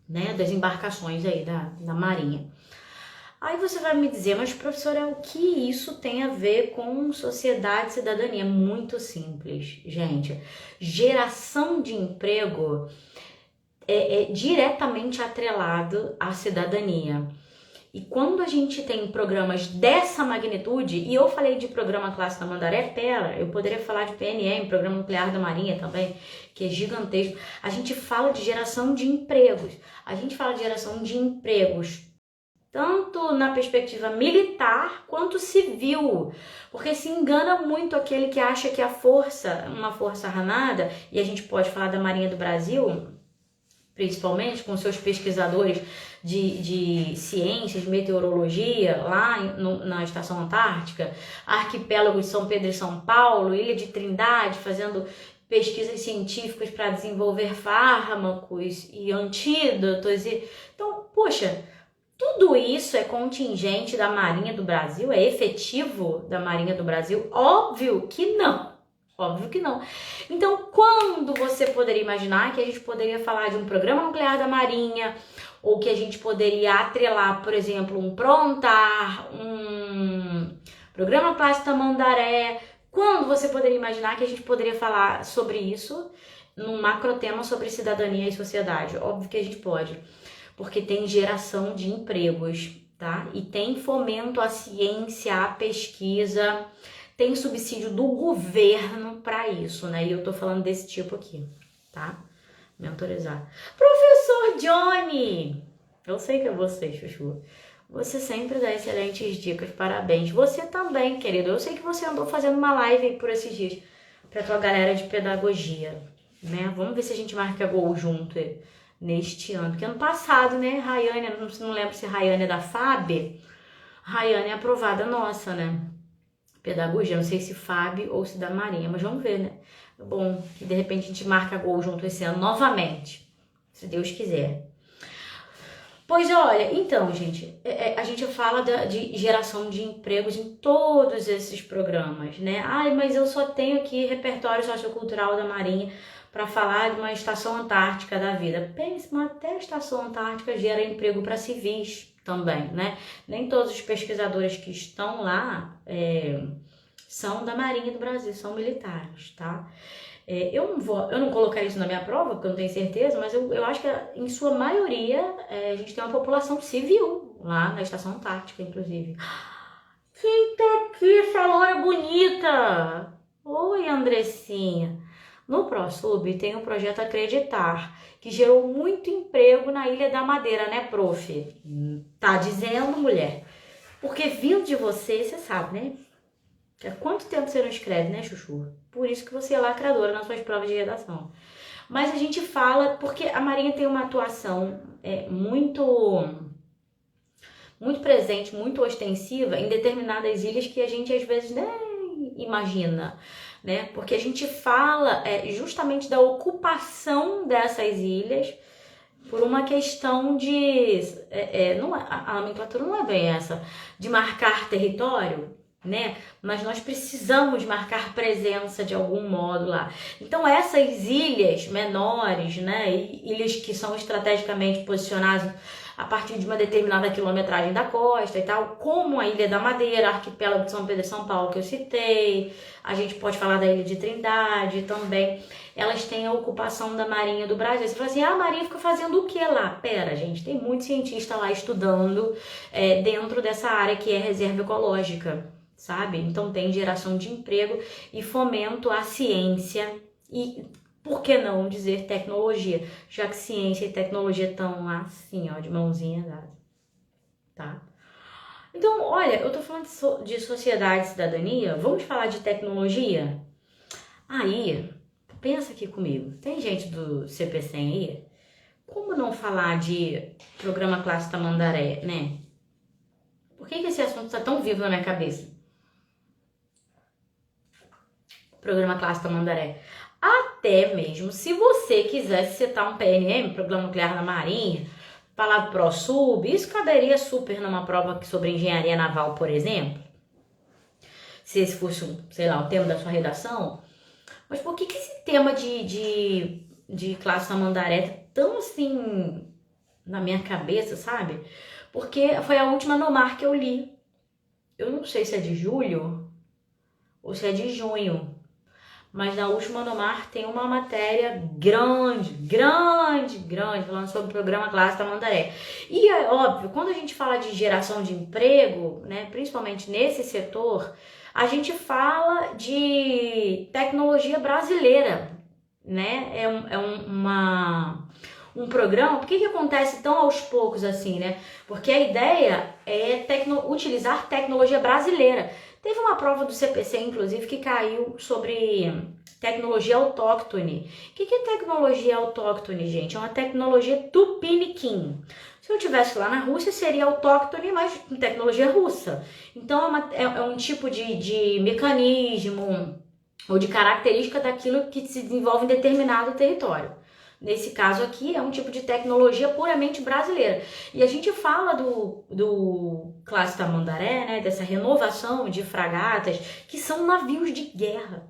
né? Das embarcações aí da Marinha. Aí você vai me dizer, mas professora, o que isso tem a ver com sociedade e cidadania? Muito simples, gente. Geração de emprego é diretamente atrelado à cidadania. E quando a gente tem programas dessa magnitude, e eu falei de programa Classe Tamandaré, eu poderia falar de PNM, Programa Nuclear da Marinha também, que é gigantesco. A gente fala de geração de empregos. A gente fala de geração de empregos tanto na perspectiva militar quanto civil, porque se engana muito aquele que acha que a força, uma força armada, e a gente pode falar da Marinha do Brasil, principalmente com seus pesquisadores de ciências, meteorologia, lá na Estação Antártica, arquipélago de São Pedro e São Paulo, Ilha de Trindade, fazendo pesquisas científicas para desenvolver fármacos e antídotos. Então, poxa, tudo isso é contingente da Marinha do Brasil? É efetivo da Marinha do Brasil? Óbvio que não. Óbvio que não. Então, quando você poderia imaginar que a gente poderia falar de um programa nuclear da Marinha, ou que a gente poderia atrelar, por exemplo, um Prontar, um programa Classe Tamandaré, quando você poderia imaginar que a gente poderia falar sobre isso num macrotema sobre cidadania e sociedade? Óbvio que a gente pode, porque tem geração de empregos, tá? E tem fomento à ciência, à pesquisa, tem subsídio do governo para isso, né? E eu tô falando desse tipo aqui, tá? Mentorizar. Professor Johnny! Eu sei que é você, Chuchu. Você sempre dá excelentes dicas, parabéns. Você também, querido. Eu sei que você andou fazendo uma live por esses dias pra tua galera de pedagogia, né? Vamos ver se a gente marca gol junto neste ano. Porque ano passado, né, Rayane, não lembro se Rayane é da FAB, Rayane é aprovada nossa, né? Pedagogia, não sei se FAB ou se da Marinha, mas vamos ver, né? Bom, que de repente a gente marca gol junto esse ano novamente, se Deus quiser. Pois olha, então, gente, a gente fala de geração de empregos em todos esses programas, né? Ai, mas eu só tenho aqui repertório sociocultural da Marinha para falar de uma estação antártica da vida. Pense, mas até a estação antártica gera emprego para civis também, né? Nem todos os pesquisadores que estão lá são da Marinha do Brasil, são militares, tá? Eu não colocaria isso na minha prova, porque eu não tenho certeza, mas eu acho que em sua maioria a gente tem uma população civil lá na Estação Antártica, inclusive. Quem tá aqui, essa loura bonita? Oi, Andressinha. No ProSub tem o projeto Acreditar, que gerou muito emprego na Ilha da Madeira, né, prof? Tá dizendo, mulher? Porque vindo de você sabe, né? Há quanto tempo você não escreve, né, Chuchu? Por isso que você é lacradora nas suas provas de redação. Mas a gente fala, porque a Marinha tem uma atuação muito presente, muito ostensiva em determinadas ilhas que a gente às vezes nem imagina, né? Porque a gente fala justamente da ocupação dessas ilhas por uma questão de... a nomenclatura não é bem essa, de marcar território, né? Mas nós precisamos marcar presença de algum modo lá. Então essas ilhas menores, né? Ilhas que são estrategicamente posicionadas a partir de uma determinada quilometragem da costa e tal, como a Ilha da Madeira, arquipélago de São Pedro e São Paulo que eu citei, a gente pode falar da Ilha de Trindade também, elas têm a ocupação da Marinha do Brasil. Você fala assim, a Marinha fica fazendo o que lá? Pera, gente, tem muito cientista lá estudando dentro dessa área que é reserva ecológica, sabe? Então tem geração de emprego e fomento à ciência e, por que não dizer tecnologia, já que ciência e tecnologia estão assim, ó, de mãozinha dada, tá? Então, olha, eu tô falando de sociedade e cidadania, vamos falar de tecnologia? Aí, pensa aqui comigo, tem gente do CP100 aí? Como não falar de programa Classe Tamandaré, né? Por que esse assunto tá tão vivo na minha cabeça? Programa Classe Tamandaré. Até mesmo se você quisesse citar um PNM, Programa Nuclear da Marinha, falar do ProSub, isso caberia super numa prova sobre engenharia naval, por exemplo. Se esse fosse, sei lá, o tema da sua redação. Mas por que esse tema de Classe Tamandaré é tão assim na minha cabeça, sabe? Porque foi a última Nomar que eu li. Eu não sei se é de julho ou se é de junho. Mas na última Nomar tem uma matéria grande, falando sobre o programa Classe Tamandaré. E é óbvio, quando a gente fala de geração de emprego, né, principalmente nesse setor, a gente fala de tecnologia brasileira, né? Um programa. Por que acontece tão aos poucos assim, né? Porque a ideia é utilizar tecnologia brasileira. Teve uma prova do CPC, inclusive, que caiu sobre tecnologia autóctone. O que é tecnologia autóctone, gente? É uma tecnologia tupiniquim. Se eu estivesse lá na Rússia, seria autóctone, mas com tecnologia russa. Então, é um tipo de mecanismo ou de característica daquilo que se desenvolve em determinado território. Nesse caso aqui, é um tipo de tecnologia puramente brasileira. E a gente fala do Classe Tamandaré, né, dessa renovação de fragatas, que são navios de guerra.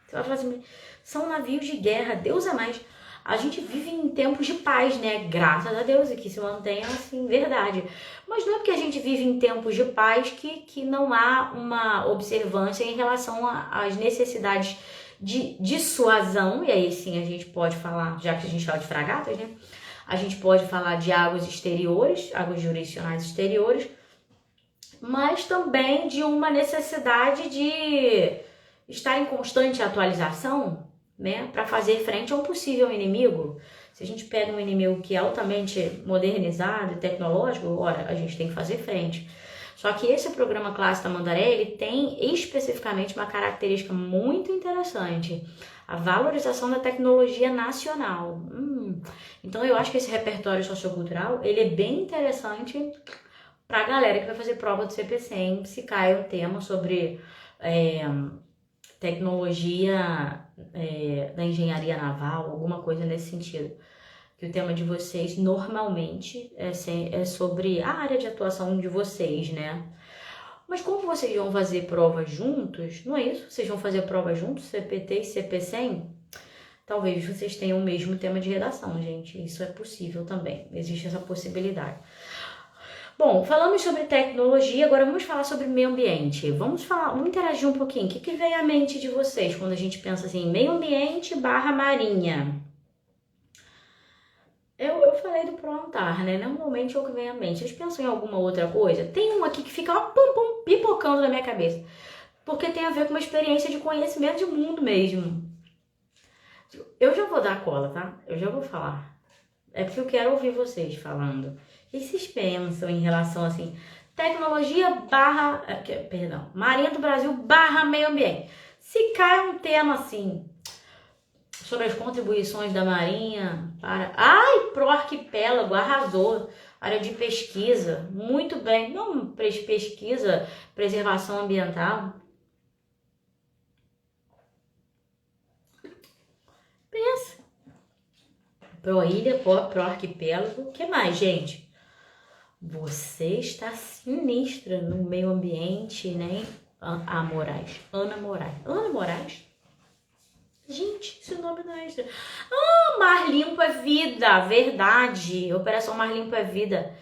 Você vai falar assim, são navios de guerra, Deus é mais. A gente vive em tempos de paz, né? Graças a Deus, e que se mantenha assim, verdade. Mas não é porque a gente vive em tempos de paz que não há uma observância em relação às necessidades de dissuasão, e aí sim a gente pode falar, já que a gente fala de fragatas, né? A gente pode falar de águas exteriores, águas jurisdicionais exteriores, mas também de uma necessidade de estar em constante atualização, né? Para fazer frente a um possível inimigo. Se a gente pega um inimigo que é altamente modernizado e tecnológico, ora, a gente tem que fazer frente. Só que esse programa Classe Tamandaré, ele tem especificamente uma característica muito interessante, a valorização da tecnologia nacional. Então eu acho que esse repertório sociocultural, ele é bem interessante para a galera que vai fazer prova do CPCEM, se cai um tema sobre tecnologia da engenharia naval, alguma coisa nesse sentido. Que o tema de vocês normalmente é sobre a área de atuação de vocês, né? Mas como vocês vão fazer prova juntos, não é isso? Vocês vão fazer prova juntos, CPT e CP100? Talvez vocês tenham o mesmo tema de redação, gente. Isso é possível também. Existe essa possibilidade. Bom, falamos sobre tecnologia, agora vamos falar sobre meio ambiente. Vamos interagir um pouquinho. O que vem à mente de vocês quando a gente pensa assim, meio ambiente / marinha? Eu falei do Proantar, né? Normalmente é o que vem à mente. Vocês pensam em alguma outra coisa? Tem um aqui que fica pipocando na minha cabeça. Porque tem a ver com uma experiência de conhecimento de mundo mesmo. Eu já vou dar cola, tá? Eu já vou falar. É porque eu quero ouvir vocês falando. O que vocês pensam em relação, assim, tecnologia Marinha do Brasil / meio ambiente. Se cai um tema assim, sobre as contribuições da Marinha para... pro arquipélago, arrasou. Área de pesquisa, muito bem. Não, pesquisa, preservação ambiental. Pensa. Pro ilha, pro arquipélago. O que mais, gente? Você está sinistra no meio ambiente, né? Ana Moraes? Gente, esse nome não é extra. Mar Limpo é Vida, verdade. Operação Mar Limpo é Vida.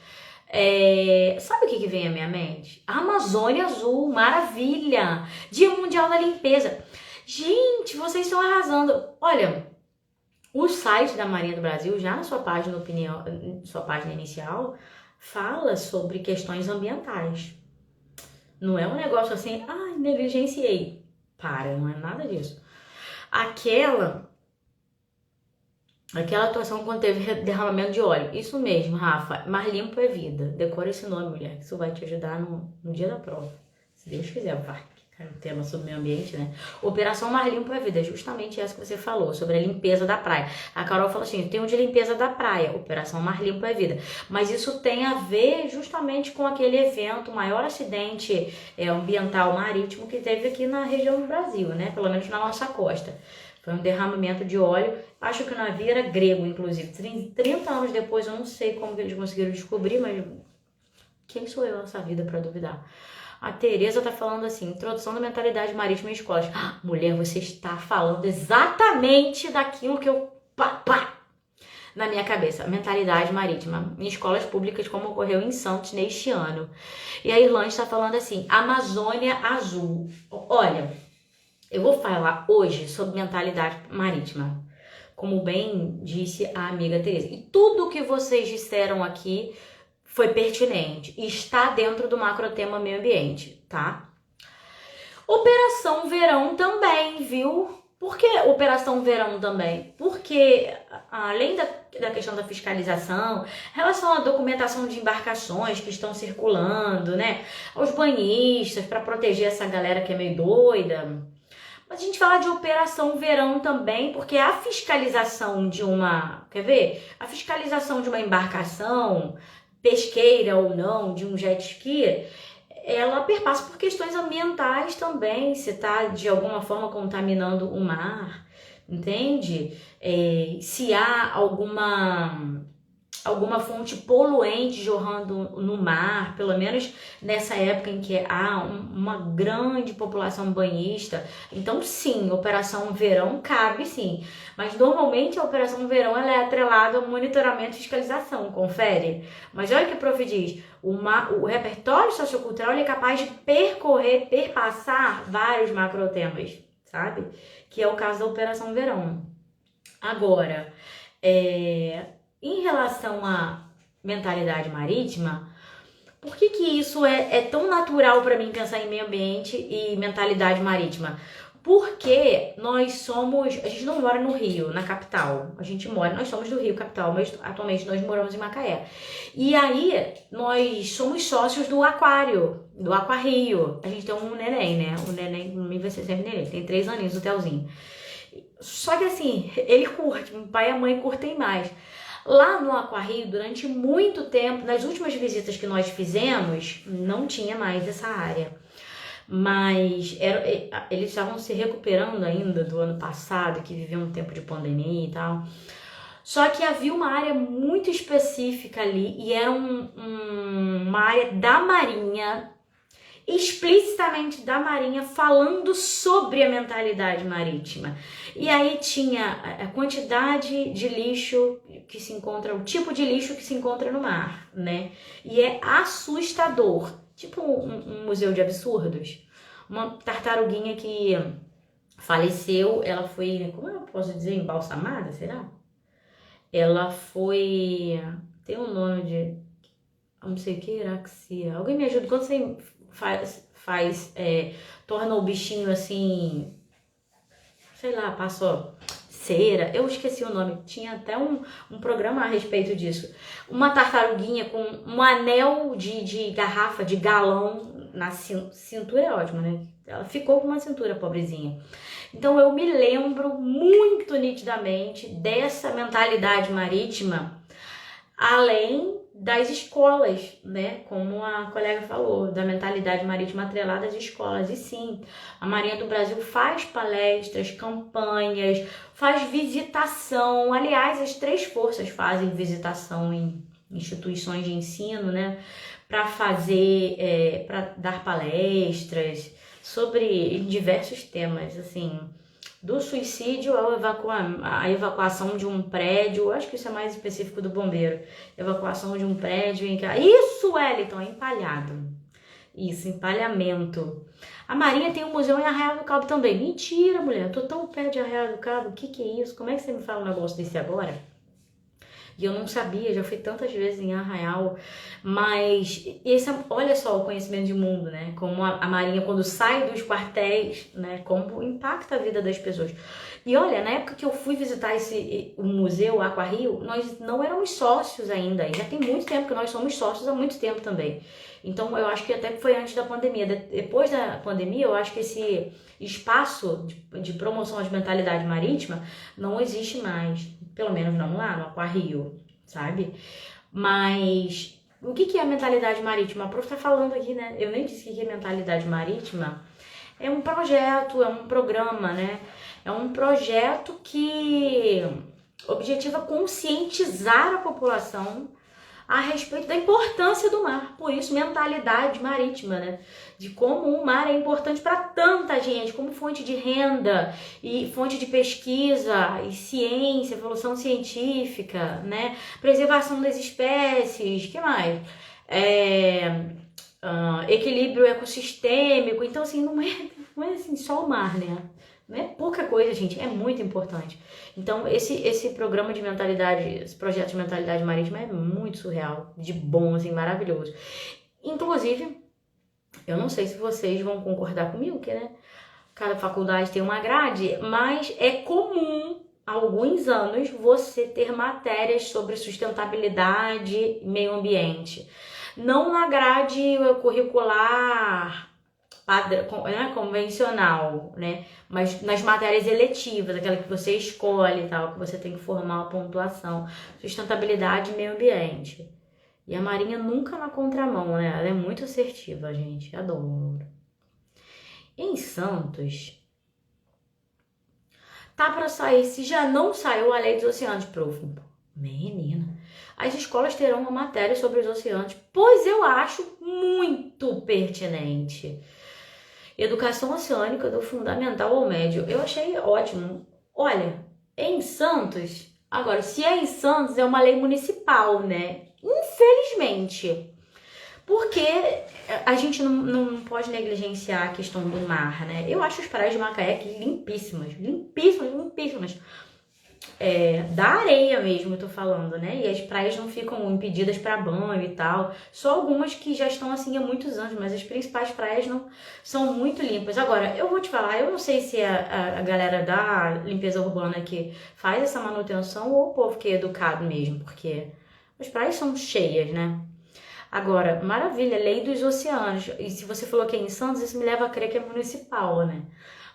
Sabe o que vem à minha mente? Amazônia Azul, maravilha. Dia Mundial da Limpeza. Gente, vocês estão arrasando. Olha, o site da Marinha do Brasil, já na sua página inicial, fala sobre questões ambientais. Não é um negócio assim, negligenciei. Não é nada disso. Aquela atuação quando teve derramamento de óleo. Isso mesmo, Rafa. Mar Limpo é Vida. Decora esse nome, mulher. Isso vai te ajudar no dia da prova. Se Deus quiser, vai. O tema sobre meio ambiente, né? Operação Mar Limpo é Vida. Justamente essa que você falou, sobre a limpeza da praia. A Carol falou assim, tem um de limpeza da praia. Operação Mar Limpo é Vida. Mas isso tem a ver justamente com aquele evento, o maior acidente ambiental marítimo que teve aqui na região do Brasil, né? Pelo menos na nossa costa. Foi um derramamento de óleo. Acho que o navio era grego, inclusive. 30 anos depois, eu não sei como que eles conseguiram descobrir, mas quem sou eu nessa vida para duvidar? A Tereza tá falando assim, introdução da mentalidade marítima em escolas. Mulher, você está falando exatamente daquilo que eu... na minha cabeça, mentalidade marítima, em escolas públicas, como ocorreu em Santos neste ano. E a Irlande está falando assim, Amazônia Azul. Olha, eu vou falar hoje sobre mentalidade marítima, como bem disse a amiga Teresa. E tudo que vocês disseram aqui foi pertinente e está dentro do macrotema meio ambiente, tá? Operação Verão também, viu? Por que Operação Verão também? Porque, além da questão da fiscalização, em relação à documentação de embarcações que estão circulando, né? Aos banhistas, para proteger essa galera que é meio doida. Mas a gente fala de Operação Verão também, porque a fiscalização de uma... Quer ver? A fiscalização de uma embarcação, pesqueira ou não, de um jet ski, ela perpassa por questões ambientais também, se está de alguma forma contaminando o mar, entende? Se há alguma fonte poluente jorrando no mar, pelo menos nessa época em que há uma grande população banhista. Então sim, Operação Verão cabe sim, mas normalmente a Operação Verão ela é atrelada ao monitoramento e fiscalização, confere? Mas olha o que a prof diz, o repertório sociocultural ele é capaz de perpassar vários macrotemas, sabe? Que é o caso da Operação Verão. Agora, em relação à mentalidade marítima, por que isso é tão natural para mim pensar em meio ambiente e mentalidade marítima? Porque a gente não mora no Rio, na capital, nós somos do Rio, capital, mas atualmente nós moramos em Macaé. E aí, nós somos sócios do Aquário, do Aquarrio. A gente tem um neném, né? O neném, comigo vai ser sempre neném, tem 3 aninhos, o Telzinho. Só que assim, ele curte, o pai e a mãe curtem mais. Lá no Aquarrio, durante muito tempo, nas últimas visitas que nós fizemos, não tinha mais essa área. Mas eles estavam se recuperando ainda do ano passado, que viveu um tempo de pandemia e tal. Só que havia uma área muito específica ali, e era uma área da Marinha, explicitamente da Marinha, falando sobre a mentalidade marítima. E aí tinha a quantidade de lixo que se encontra, o tipo de lixo que se encontra no mar, né? E é assustador. Tipo um museu de absurdos. Uma tartaruguinha que faleceu, ela foi, como eu posso dizer, embalsamada, será? Ela foi, tem um nome de, não sei o que, iraxia. Alguém me ajuda, quando você torna o bichinho assim, sei lá, passou cera, eu esqueci o nome, tinha até um programa a respeito disso. Uma tartaruguinha com um anel de garrafa, de galão na cintura, é ótimo, né? Ela ficou com uma cintura, pobrezinha. Então eu me lembro muito nitidamente dessa mentalidade marítima, além das escolas, né? Como a colega falou, da mentalidade marítima atrelada às escolas. E sim, a Marinha do Brasil faz palestras, campanhas, faz visitação. Aliás, as 3 forças fazem visitação em instituições de ensino, né? Para dar palestras sobre diversos temas, assim, do suicídio à evacuação de um prédio. Acho que isso é mais específico do bombeiro. Evacuação de um prédio em que... Isso, Wellington, é empalhado. Isso, empalhamento. A Marinha tem um museu em Arraial do Cabo também. Mentira, mulher, eu tô tão perto de Arraial do Cabo. O que é isso? Como é que você me fala um negócio desse agora? E eu não sabia, já fui tantas vezes em Arraial, mas olha só o conhecimento de mundo, né? Como a Marinha, quando sai dos quartéis, né? Como impacta a vida das pessoas. E olha, na época que eu fui visitar o museu Aquarrio, nós não éramos sócios ainda. Já tem muito tempo que nós somos sócios, há muito tempo também. Então eu acho que até foi antes da pandemia. Depois da pandemia, eu acho que esse espaço de promoção de mentalidade marítima não existe mais. Pelo menos não lá no Aquarrio, sabe? Mas o que é a mentalidade marítima? A prof tá falando aqui, né? Eu nem disse o que é mentalidade marítima. É um projeto, é um programa, né? É um projeto que objetiva conscientizar a população a respeito da importância do mar. Por isso, mentalidade marítima, né? De como o mar é importante para tanta gente, como fonte de renda e fonte de pesquisa e ciência, evolução científica, né? Preservação das espécies, que mais? Equilíbrio ecossistêmico. Então, assim, não é assim só o mar, né? Não é pouca coisa, gente, é muito importante. Então, esse programa de mentalidade, esse projeto de mentalidade marítima é muito surreal, de bom, assim, maravilhoso. Inclusive, eu não sei se vocês vão concordar comigo, que, né, cada faculdade tem uma grade, mas é comum, há alguns anos, você ter matérias sobre sustentabilidade e meio ambiente. Não na grade curricular convencional, né? Mas nas matérias eletivas, aquela que você escolhe e tal, que você tem que formar uma pontuação. Sustentabilidade e meio ambiente. E a Marinha nunca na contramão, né? Ela é muito assertiva, gente. Adoro. Em Santos, tá pra sair, se já não saiu a Lei dos Oceanos, prof. Menina, as escolas terão uma matéria sobre os oceanos, pois eu acho muito pertinente. Educação oceânica do fundamental ao médio. Eu achei ótimo. Olha, em Santos, agora, se é em Santos, é uma lei municipal, né? Infelizmente. Porque a gente não pode negligenciar a questão do mar, né? Eu acho as praias de Macaé aqui limpíssimas. Limpíssimas, limpíssimas. Da areia mesmo, eu tô falando, né? E as praias não ficam impedidas para banho e tal. Só algumas que já estão assim há muitos anos, mas as principais praias não são muito limpas. Agora, eu vou te falar, eu não sei se é a galera da limpeza urbana que faz essa manutenção ou o povo que é educado mesmo, porque as praias são cheias, né? Agora, maravilha, Lei dos Oceanos. E se você falou que é em Santos, isso me leva a crer que é municipal, né?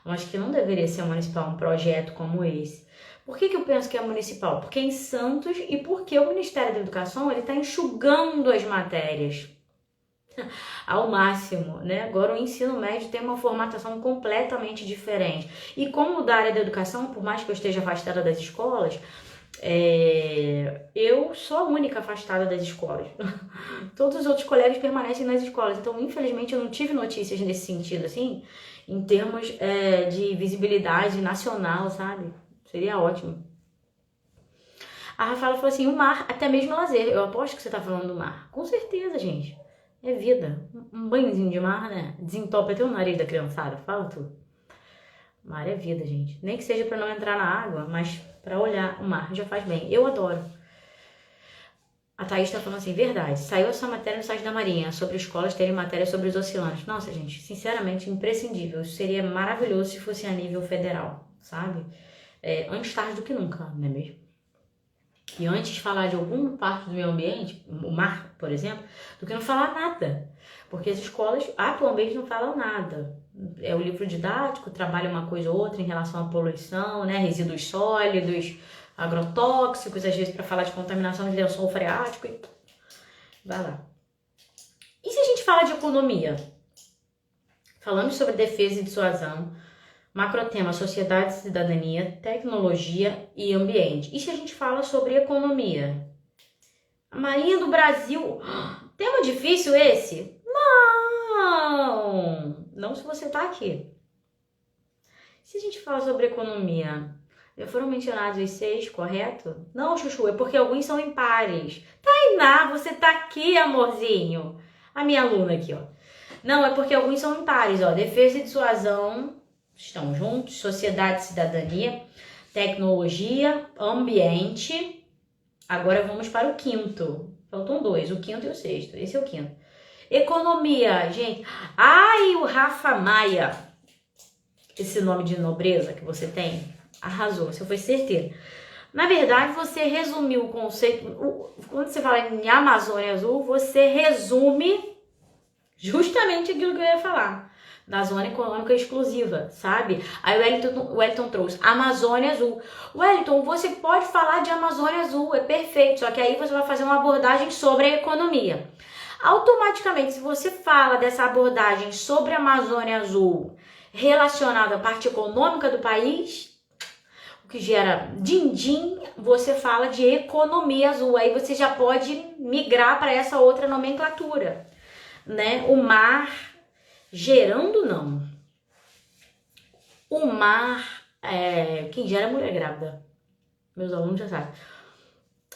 Eu acho que não deveria ser municipal um projeto como esse. Por que eu penso que é municipal? Porque é em Santos e porque o Ministério da Educação ele está enxugando as matérias ao máximo, né? Agora o ensino médio tem uma formatação completamente diferente. E como da área da educação, por mais que eu esteja afastada das escolas, eu sou a única afastada das escolas. Todos os outros colegas permanecem nas escolas. Então, infelizmente, eu não tive notícias nesse sentido, assim, em termos de visibilidade nacional, sabe? Seria ótimo. A Rafaela falou assim, o mar, até mesmo lazer. Eu aposto que você tá falando do mar. Com certeza, gente. É vida. Um banhozinho de mar, né? Desentope até o nariz da criançada. Fala tudo. Mar é vida, gente. Nem que seja pra não entrar na água, mas pra olhar o mar já faz bem. Eu adoro. A Thaís tá falando assim, verdade. Saiu essa matéria no site da Marinha sobre escolas terem matéria sobre os oceanos. Nossa, gente, sinceramente, imprescindível. Isso seria maravilhoso se fosse a nível federal, sabe? Antes tarde do que nunca, não é mesmo? E antes de falar de alguma parte do meio ambiente, o mar, por exemplo, do que não falar nada. Porque as escolas atualmente não falam nada. É o livro didático, trabalha uma coisa ou outra em relação à poluição, né? Resíduos sólidos, agrotóxicos, às vezes para falar de contaminação de lençol freático e vai lá. E se a gente fala de economia? Falamos sobre defesa e dissuasão, macrotema sociedade e cidadania, tecnologia e ambiente. E se a gente fala sobre economia? A Marinha do Brasil, tema difícil esse? Não se você tá aqui. Se a gente fala sobre economia, já foram mencionados os 6, correto? Não, Chuchu, é porque alguns são impares. Tainá, você tá aqui, amorzinho. A minha aluna aqui, ó. Não, é porque alguns são impares, ó. Defesa e dissuasão estão juntos, sociedade e cidadania, tecnologia, ambiente. Agora vamos para o quinto. Faltam 2, o quinto e o sexto. Esse é o quinto. Economia, gente. Ai, o Rafa Maia. Esse nome de nobreza que você tem, arrasou, você foi certeiro. Na verdade, você resumiu o conceito. Quando você fala em Amazônia Azul, você resume justamente aquilo que eu ia falar. Da zona econômica exclusiva, sabe? Aí o Wellington trouxe Amazônia Azul. Wellington, você pode falar de Amazônia Azul, é perfeito. Só que aí você vai fazer uma abordagem sobre a economia. Automaticamente, se você fala dessa abordagem sobre a Amazônia Azul relacionada à parte econômica do país, o que gera din-din, você fala de economia azul. Aí você já pode migrar para essa outra nomenclatura, né? O mar gerando, não. O mar, quem gera é mulher grávida. Meus alunos já sabem.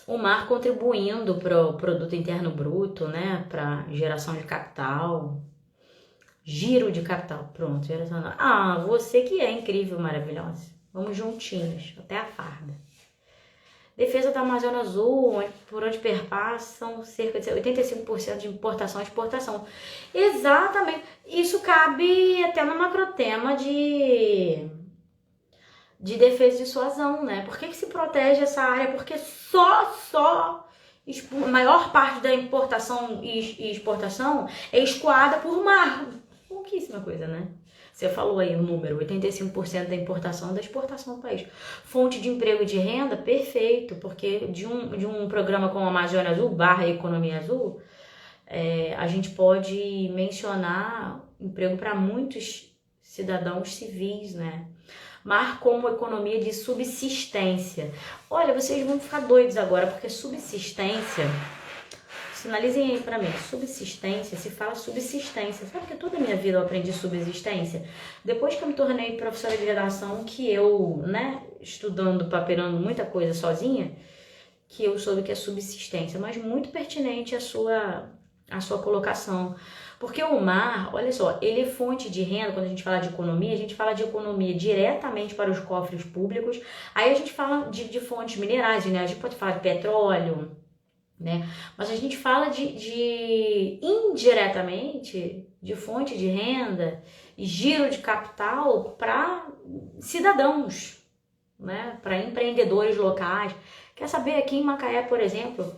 O mar contribuindo para o produto interno bruto, né? Para geração de capital. Giro de capital. Pronto, geração. Ah, você que é incrível, maravilhosa. Vamos juntinhos, até a farda. Defesa da Amazônia Azul, por onde perpassam cerca de 85% de importação e exportação. Exatamente. Isso cabe até no macrotema de defesa e dissuasão, né? Por que se protege essa área? Porque a maior parte da importação e exportação é escoada por mar. Pouquíssima coisa, né? Você falou aí o número, 85% da importação e da exportação do país. Fonte de emprego e de renda, perfeito, porque de um programa como a Amazônia Azul, /Economia Azul, a gente pode mencionar emprego para muitos cidadãos civis, né? Mar como economia de subsistência. Olha, vocês vão ficar doidos agora, porque subsistência... Sinalizem aí pra mim, subsistência, se fala subsistência. Sabe que toda a minha vida eu aprendi subsistência? Depois que eu me tornei professora de redação, que eu, né, estudando, paperando muita coisa sozinha, que eu soube que é subsistência, mas muito pertinente a sua colocação. Porque o mar, olha só, ele é fonte de renda. Quando a gente fala de economia, a gente fala de economia diretamente para os cofres públicos. Aí a gente fala de fontes minerais, né? A gente pode falar de petróleo, né? Mas a gente fala de indiretamente de fonte de renda e giro de capital para cidadãos, né? Para empreendedores locais. Quer saber, aqui em Macaé, por exemplo,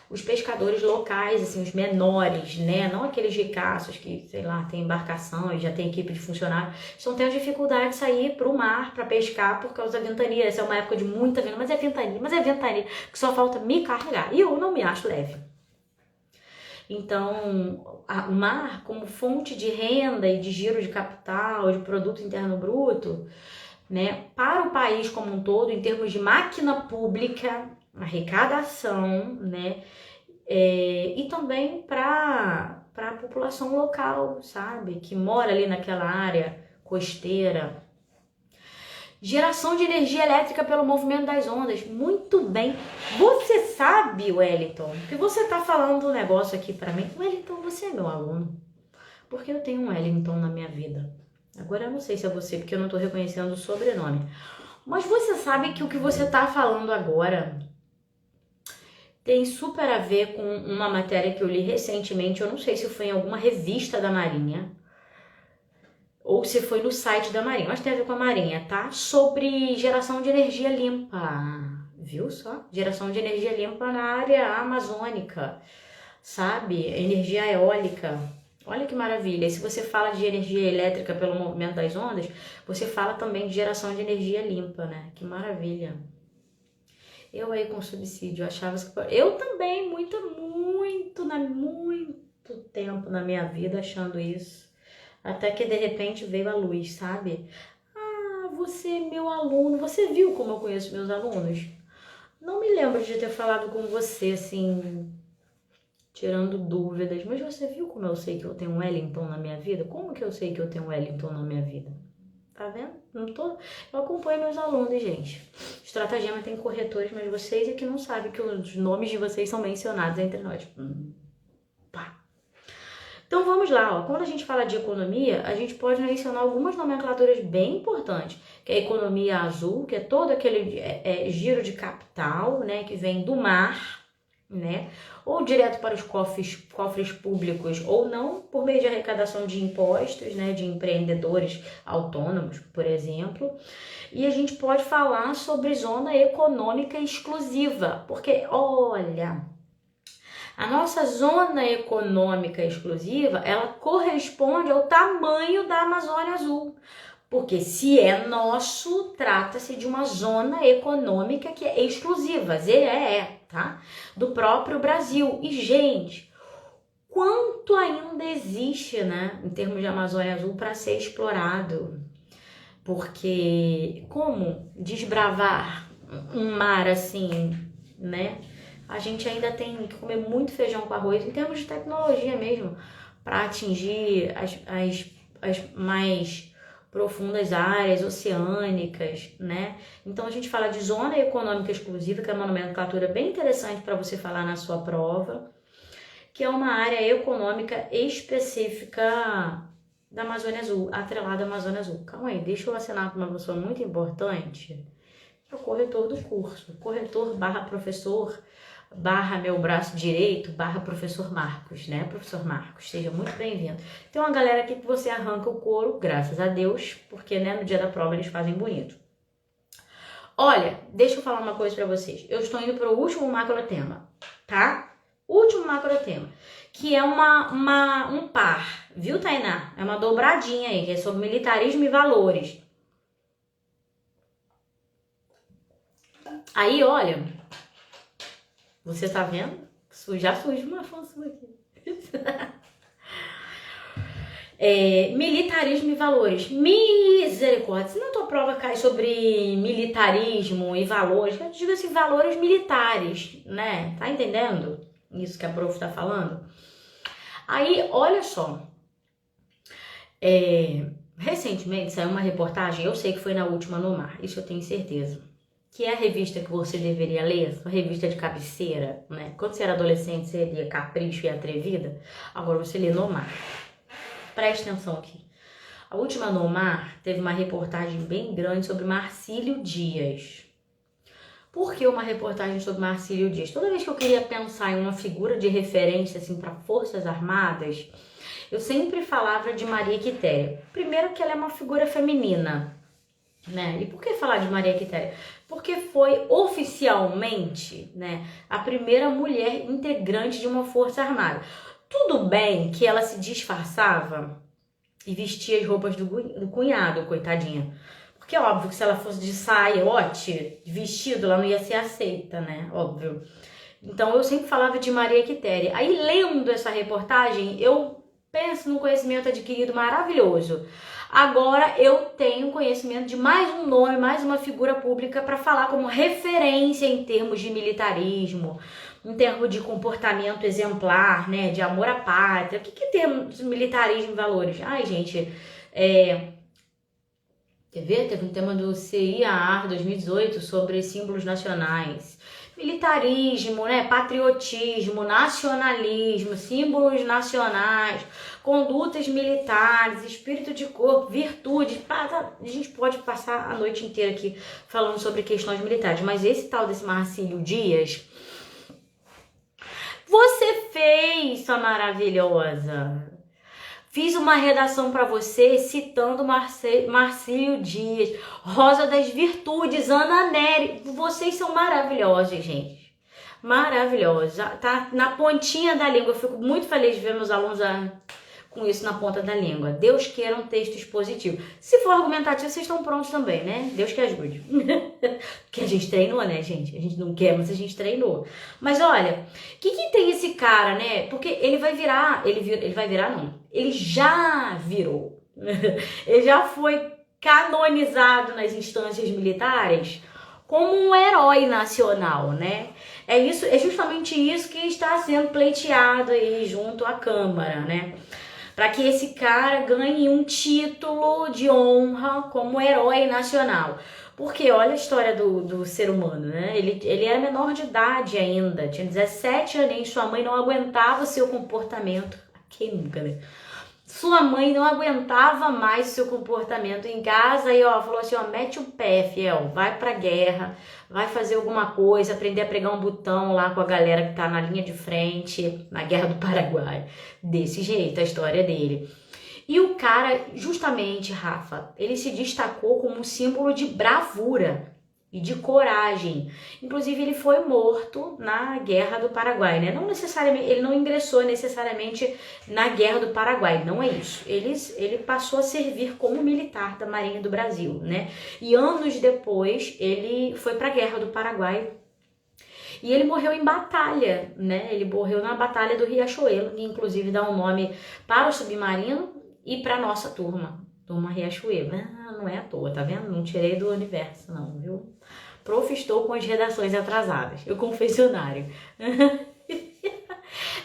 os pescadores locais, assim, os menores, né? Não aqueles ricaços que, sei lá, tem embarcação e já tem equipe de funcionários, estão tendo dificuldade de sair para o mar para pescar por causa da ventania. Essa é uma época de muita ventania, mas é ventania que só falta me carregar. E eu não me acho leve. Então, o mar como fonte de renda e de giro de capital, de produto interno bruto, né? Para o país como um todo, em termos de máquina pública, arrecadação, né? E também para a população local, sabe? Que mora ali naquela área costeira. Geração de energia elétrica pelo movimento das ondas. Muito bem. Você sabe, Wellington, que você tá falando um negócio aqui para mim. Wellington, você é meu aluno. Porque eu tenho um Wellington na minha vida. Agora eu não sei se é você, porque eu não tô reconhecendo o sobrenome. Mas você sabe que o que você tá falando agora tem super a ver com uma matéria que eu li recentemente. Eu não sei se foi em alguma revista da Marinha ou se foi no site da Marinha, mas tem a ver com a Marinha, tá? Sobre geração de energia limpa, viu só? Geração de energia limpa na área amazônica, sabe? Energia eólica. Olha que maravilha. E se você fala de energia elétrica pelo movimento das ondas, você fala também de geração de energia limpa, né? Que maravilha. Eu aí com subsídio, achava que... Eu também, muito tempo na minha vida achando isso. Até que de repente veio a luz, sabe? Ah, você é meu aluno. Você viu como eu conheço meus alunos? Não me lembro de ter falado com você, assim, tirando dúvidas. Mas você viu como eu sei que eu tenho um Wellington na minha vida? Como que eu sei que eu tenho um Wellington na minha vida? Tá vendo? Eu acompanho meus alunos, gente. Estratagema tem corretores, mas vocês é que não sabem que os nomes de vocês são mencionados entre nós. Pá. Então vamos lá, ó. Quando a gente fala de economia, a gente pode mencionar algumas nomenclaturas bem importantes, que é a economia azul, que é todo aquele giro de capital, né, que vem do mar, né, ou direto para os cofres públicos, ou não, por meio de arrecadação de impostos, né, de empreendedores autônomos, por exemplo. E a gente pode falar sobre zona econômica exclusiva, porque, olha, a nossa zona econômica exclusiva, ela corresponde ao tamanho da Amazônia Azul. Porque se é nosso, trata-se de uma zona econômica que é exclusiva, ZEE, tá? Do próprio Brasil. E, gente, quanto ainda existe, né, em termos de Amazônia Azul para ser explorado? Porque como desbravar um mar assim, né? A gente ainda tem que comer muito feijão com arroz em termos de tecnologia mesmo, para atingir as mais profundas áreas oceânicas, né? Então a gente fala de zona econômica exclusiva, que é uma nomenclatura bem interessante para você falar na sua prova, que é uma área econômica específica da Amazônia Azul, atrelada à Amazônia Azul. Calma aí, deixa eu assinar com uma pessoa muito importante, que é o corretor do curso, corretor / professor / meu braço direito / professor Marcos, né? Professor Marcos, seja muito bem-vindo. Tem uma galera aqui que você arranca o couro, graças a Deus, porque, né, no dia da prova eles fazem bonito. Olha, deixa eu falar uma coisa pra vocês. Eu estou indo pro último macrotema, tá? Último macrotema, que é um par, viu, Tainá? É uma dobradinha aí, que é sobre militarismo e valores. Aí, olha, você tá vendo? Já surge uma função aqui. Militarismo e valores. Misericórdia. Se na tua prova cai sobre militarismo e valores, eu digo assim, valores militares, né? Tá entendendo isso que a prof tá falando? Aí, olha só. Recentemente saiu uma reportagem, eu sei que foi na última no Mar, isso eu tenho certeza. Que é a revista que você deveria ler, a revista de cabeceira, né? Quando você era adolescente, você lia Capricho e Atrevida, agora você lê No Mar. Preste atenção aqui. A última No Mar teve uma reportagem bem grande sobre Marcílio Dias. Por que uma reportagem sobre Marcílio Dias? Toda vez que eu queria pensar em uma figura de referência assim, para Forças Armadas, eu sempre falava de Maria Quitéria. Primeiro que ela é uma figura feminina, né? E por que falar de Maria Quitéria? Porque foi oficialmente, né, a primeira mulher integrante de uma força armada. Tudo bem que ela se disfarçava e vestia as roupas do cunhado, coitadinha. Porque é óbvio que se ela fosse de saiote, vestido, ela não ia ser aceita, né? Óbvio. Então eu sempre falava de Maria Quitéria. Aí lendo essa reportagem, eu penso num conhecimento adquirido maravilhoso. Agora eu tenho conhecimento de mais um nome, mais uma figura pública para falar como referência em termos de militarismo, em termos de comportamento exemplar, né, de amor à pátria. O que temos de militarismo e valores? Ai, gente, quer ver? Teve um tema do CIAR 2018 sobre símbolos nacionais. Militarismo, né? Patriotismo, nacionalismo, símbolos nacionais, condutas militares, espírito de corpo, virtudes. A gente pode passar a noite inteira aqui falando sobre questões militares, mas esse tal desse Marcílio Dias, você fez, sua maravilhosa. Fiz uma redação para você citando Marcílio Dias, Rosa das Virtudes, Ana Nery. Vocês são maravilhosos, gente. Maravilhosos. Tá na pontinha da língua. Eu fico muito feliz de ver meus alunos com isso na ponta da língua. Deus queira um texto expositivo. Se for argumentativo, vocês estão prontos também, né? Deus que ajude. Porque a gente treinou, né, gente? A gente não quer, mas a gente treinou. Mas olha, o que tem esse cara, né? Porque ele vai virar, ele vai virar não. Ele já virou. Ele já foi canonizado nas instâncias militares como um herói nacional, né? É justamente isso que está sendo pleiteado aí junto à Câmara, né? Para que esse cara ganhe um título de honra como herói nacional. Porque olha a história do ser humano, né? Ele era menor de idade ainda, tinha 17 anos, sua mãe não aguentava o seu comportamento. Quem nunca, né? Sua mãe não aguentava mais o seu comportamento em casa e falou assim, mete o pé, fiel, vai pra guerra, vai fazer alguma coisa, aprender a pregar um botão lá com a galera que tá na linha de frente, na Guerra do Paraguai. Desse jeito, a história dele. E o cara, justamente, Rafa, ele se destacou como um símbolo de bravura e de coragem. Inclusive, ele foi morto na Guerra do Paraguai, né? Não necessariamente, ele não ingressou necessariamente na Guerra do Paraguai, não é isso. Ele passou a servir como militar da Marinha do Brasil, né? E anos depois, ele foi para a Guerra do Paraguai. E ele morreu em batalha, né? Ele morreu na Batalha do Riachuelo, que inclusive dá um nome para o submarino e para nossa turma. Turma Riachuelo. Não é à toa, tá vendo? Não tirei do universo, não, viu? Prof, estou com as redações atrasadas. Eu confessionário.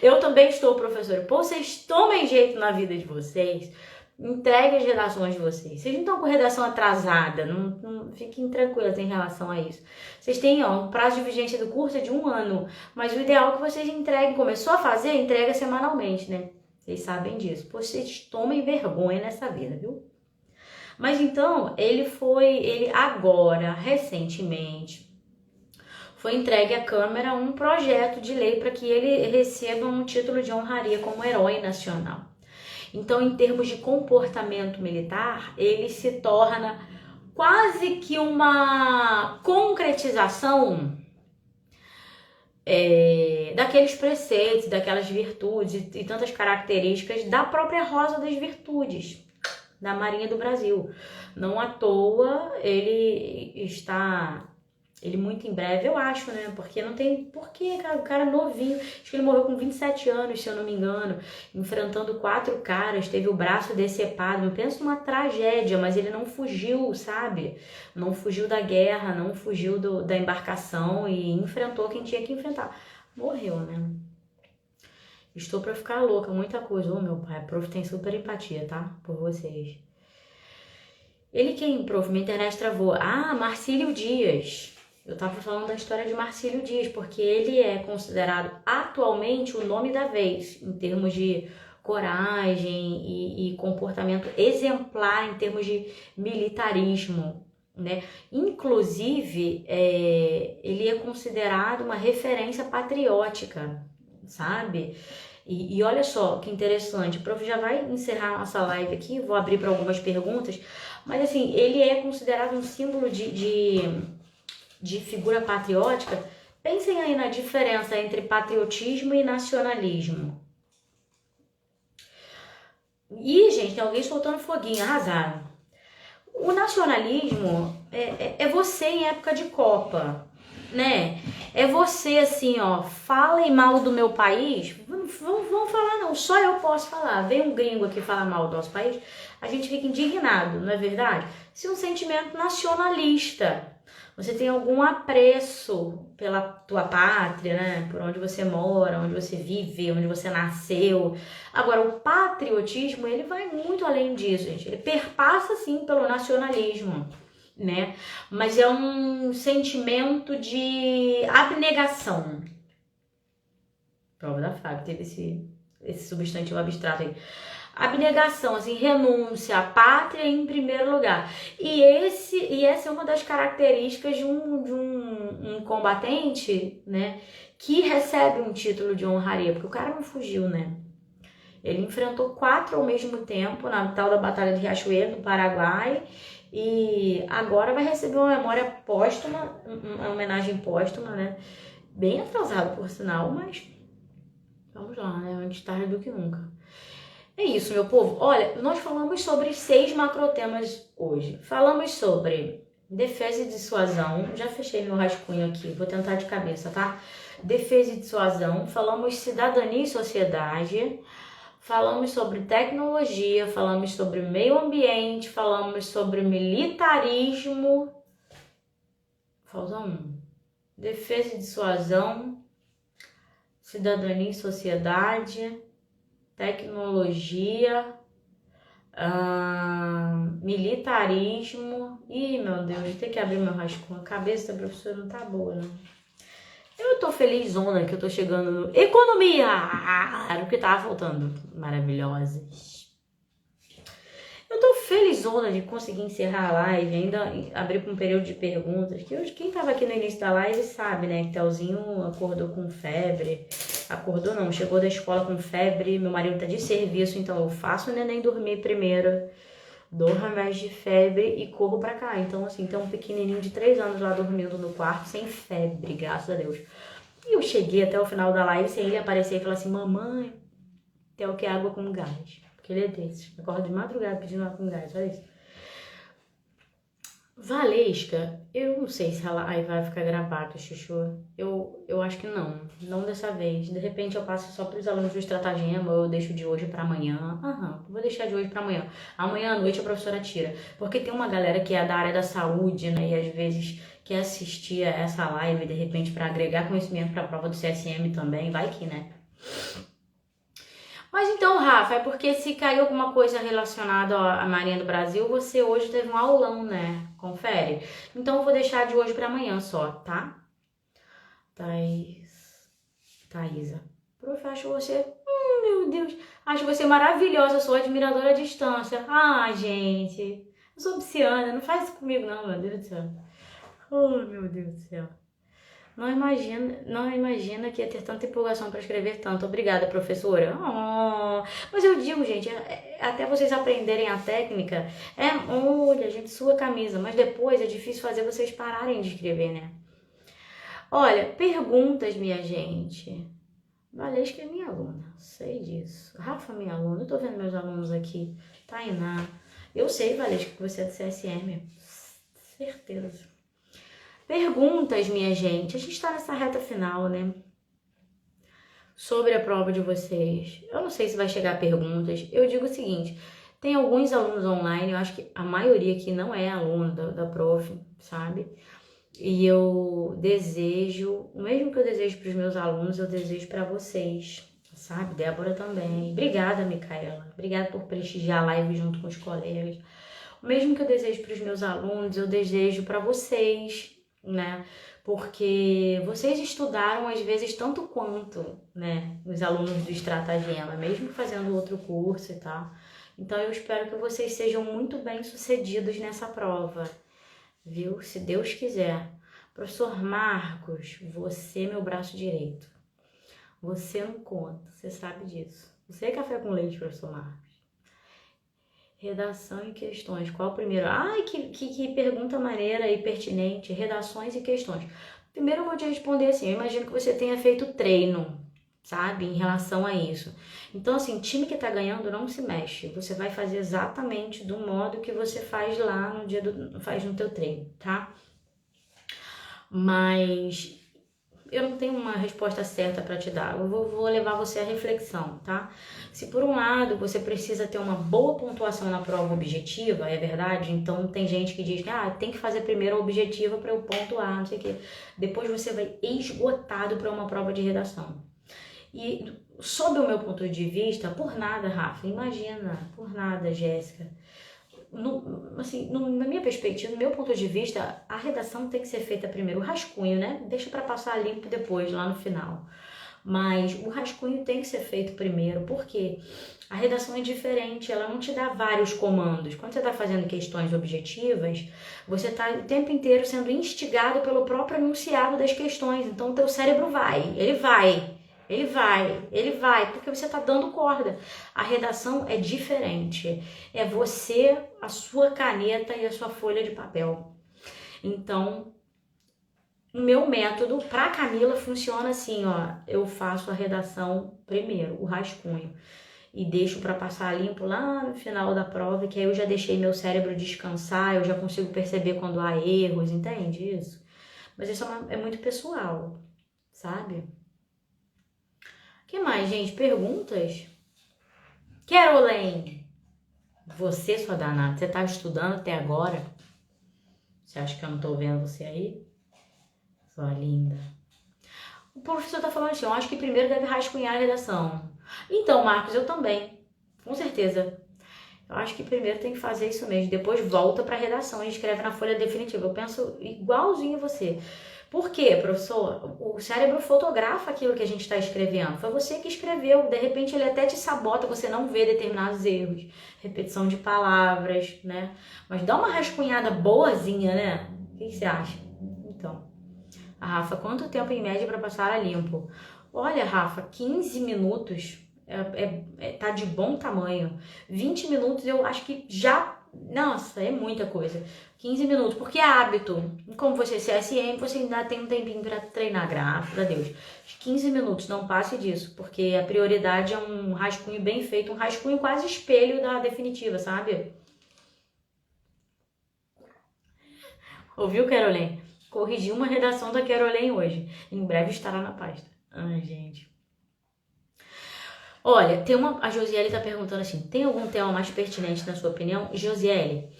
Eu também estou, professora. Pô, vocês tomem jeito na vida de vocês. Entreguem as redações de vocês. Vocês não estão com redação atrasada. Não fiquem tranquilas em relação a isso. Vocês têm, ó, um prazo de vigência do curso é de 1 ano. Mas o ideal é que vocês entreguem. Começou a fazer, entrega semanalmente, né? Vocês sabem disso. Pô, vocês tomem vergonha nessa vida, viu? Mas então, ele agora, recentemente, foi entregue à Câmara um projeto de lei para que ele receba um título de honraria como herói nacional. Então, em termos de comportamento militar, ele se torna quase que uma concretização daqueles preceitos, daquelas virtudes e tantas características da própria Rosa das Virtudes da Marinha do Brasil. Não à toa ele muito em breve, eu acho, né? Porque não tem porquê, cara. O cara novinho, acho que ele morreu com 27 anos, se eu não me engano, enfrentando 4 caras, teve o braço decepado. Eu penso numa tragédia, mas ele não fugiu, sabe? Não fugiu da guerra, não fugiu da embarcação e enfrentou quem tinha que enfrentar. Morreu, né? Estou pra ficar louca, muita coisa. Ô, meu pai, prof, tem super empatia, tá? Por vocês. Ele quem, prof? Minha internet travou. Ah, Marcílio Dias. Eu tava falando da história de Marcílio Dias, porque ele é considerado atualmente o nome da vez, em termos de coragem e comportamento exemplar, em termos de militarismo, né? Inclusive, ele é considerado uma referência patriótica, sabe? E olha só que interessante, o prof já vai encerrar a nossa live aqui, vou abrir para algumas perguntas, mas assim, ele é considerado um símbolo de figura patriótica. Pensem aí na diferença entre patriotismo e nacionalismo. Ih, gente, tem alguém soltando foguinho, arrasaram. O nacionalismo é você em época de Copa, né? É você assim, ó, falem mal do meu país. Vamos falar não, só eu posso falar. Vem um gringo aqui falar mal do nosso país, a gente fica indignado, não é verdade? Se um sentimento nacionalista, você tem algum apreço pela tua pátria, né? Por onde você mora, onde você vive, onde você nasceu. Agora, o patriotismo, ele vai muito além disso, gente. Ele perpassa, sim, pelo nacionalismo, né? Mas é um sentimento de abnegação. Prova da Fábio, teve esse substantivo abstrato aí. Abnegação, assim, renúncia, a pátria em primeiro lugar. E essa é uma das características de um combatente, né, que recebe um título de honraria, porque o cara não fugiu, né? Ele enfrentou 4 ao mesmo tempo na tal da Batalha de Riachuelo, no Paraguai, e agora vai receber uma memória póstuma, uma homenagem póstuma, né? Bem atrasado, por sinal, mas vamos lá, né? Antes tarde do que nunca. É isso, meu povo. Olha, nós falamos sobre 6 macrotemas hoje. Falamos sobre defesa e dissuasão. Já fechei meu rascunho aqui, vou tentar de cabeça, tá? Defesa e dissuasão. Falamos cidadania e sociedade. Falamos sobre tecnologia. Falamos sobre meio ambiente. Falamos sobre militarismo. Falta um. Defesa e dissuasão. Cidadania e sociedade. Tecnologia, militarismo. Ih, meu Deus, vou ter que abrir meu rascunho. A cabeça da professora não tá boa, não. Eu tô felizona que eu tô chegando no... Economia! Era o que tava faltando. Maravilhosas. Eu tô felizona de conseguir encerrar a live, ainda abrir para um período de perguntas, que hoje quem tava aqui no início da live sabe, né, que Telzinho acordou com febre, acordou não, chegou da escola com febre, meu marido tá de serviço, então eu faço o neném dormir primeiro, dou remédio de febre e corro pra cá, então assim, tem um pequenininho de 3 anos lá dormindo no quarto sem febre, graças a Deus. E eu cheguei até o final da live sem ele aparecer e falar assim, mamãe, Theo quer água com gás. Porque ele é desses. Acorda de madrugada pedindo água com gás, olha isso. Valesca, eu não sei se ela aí vai ficar gravado, Chuchu. Eu acho que não. Não dessa vez. De repente eu passo só para os alunos do estratagema, ou eu deixo de hoje para amanhã. Aham, vou deixar de hoje para amanhã. Amanhã à noite a professora tira. Porque tem uma galera que é da área da saúde, né? E às vezes quer assistir a essa live, de repente, para agregar conhecimento para a prova do CSM também. Vai que, né? Mas então, Rafa, é porque se caiu alguma coisa relacionada à Marinha do Brasil, você hoje teve um aulão, né? Confere. Então eu vou deixar de hoje para amanhã só, tá? Thaisa. Prof, acho você... meu Deus. Acho você maravilhosa, sou admiradora à distância. Ah, gente. Eu sou pisciana, não faz isso comigo não, meu Deus do céu. Oh, meu Deus do céu. Não imagina que ia ter tanta empolgação para escrever tanto. Obrigada, professora. Oh, mas eu digo, gente, até vocês aprenderem a técnica, olha, a gente sua camisa, mas depois é difícil fazer vocês pararem de escrever, né? Olha, perguntas, minha gente. Valesca é minha aluna, sei disso. Rafa é minha aluna, eu tô vendo meus alunos aqui. Tainá. Eu sei, Valesca, que você é do CSM. Certeza. Perguntas, minha gente. A gente tá nessa reta final, né? Sobre a prova de vocês. Eu não sei se vai chegar perguntas. Eu digo o seguinte: tem alguns alunos online, eu acho que a maioria aqui não é aluno da prof, sabe? E eu desejo, o mesmo que eu desejo para os meus alunos, eu desejo para vocês, sabe? Débora também. Obrigada, Micaela. Obrigada por prestigiar a live junto com os colegas. O mesmo que eu desejo para os meus alunos, eu desejo para vocês, né? Porque vocês estudaram às vezes tanto quanto, né? Os alunos do Estratagema, mesmo fazendo outro curso e tal. Então eu espero que vocês sejam muito bem sucedidos nessa prova, viu? Se Deus quiser. Professor Marcos, você é meu braço direito. Você não conta, você sabe disso. Você é café com leite, professor Marcos. Redação e questões. Qual o primeiro? Ai, que pergunta maneira e pertinente. Redações e questões. Primeiro eu vou te responder assim, eu imagino que você tenha feito treino, sabe, em relação a isso. Então, assim, time que tá ganhando não se mexe. Você vai fazer exatamente do modo que você faz lá no dia faz no teu treino, tá? Mas eu não tenho uma resposta certa para te dar. Eu vou levar você à reflexão, tá? Se por um lado você precisa ter uma boa pontuação na prova objetiva, é verdade? Então tem gente que diz que tem que fazer primeiro a objetiva para eu pontuar, não sei o quê. Depois você vai esgotado para uma prova de redação. E sob o meu ponto de vista, por nada, Rafa, imagina, por nada, Jéssica. Na minha perspectiva, no meu ponto de vista, a redação tem que ser feita primeiro, o rascunho, né? Deixa para passar limpo depois, lá no final. Mas o rascunho tem que ser feito primeiro, porque a redação é diferente, ela não te dá vários comandos. Quando você está fazendo questões objetivas, você está o tempo inteiro sendo instigado pelo próprio enunciado das questões. Então, o teu cérebro ele vai, porque você está dando corda. A redação é diferente. É você, a sua caneta e a sua folha de papel. Então, o meu método para Camila funciona assim, ó. Eu faço a redação primeiro, o rascunho, e deixo para passar limpo lá no final da prova, que aí eu já deixei meu cérebro descansar, eu já consigo perceber quando há erros, entende isso? Mas isso é muito pessoal, sabe? Que mais, gente? Perguntas? Caroline, você, sua danada, você estava estudando até agora? Você acha que eu não tô vendo você aí? Sua linda. O professor tá falando assim, eu acho que primeiro deve rascunhar a redação. Então, Marcos, eu também. Com certeza. Eu acho que primeiro tem que fazer isso mesmo. Depois volta pra redação e escreve na folha definitiva. Eu penso igualzinho a você. Por quê, professor? O cérebro fotografa aquilo que a gente está escrevendo. Foi você que escreveu. De repente ele até te sabota, você não vê determinados erros. Repetição de palavras, né? Mas dá uma rascunhada boazinha, né? O que você acha? Então, Rafa, quanto tempo em média para passar a limpo? Olha, Rafa, 15 minutos tá de bom tamanho. 20 minutos eu acho que já... Nossa, é muita coisa. 15 minutos, porque é hábito. Como você é CSM, você ainda tem um tempinho para treinar, graças a Deus. 15 minutos, não passe disso, porque a prioridade é um rascunho bem feito, um rascunho quase espelho da definitiva, sabe? Ouviu, Caroline? Corrigi uma redação da Caroline hoje. Em breve estará na pasta. Ai, gente. Olha, a Josiele tá perguntando assim, tem algum tema mais pertinente na sua opinião? Josiele,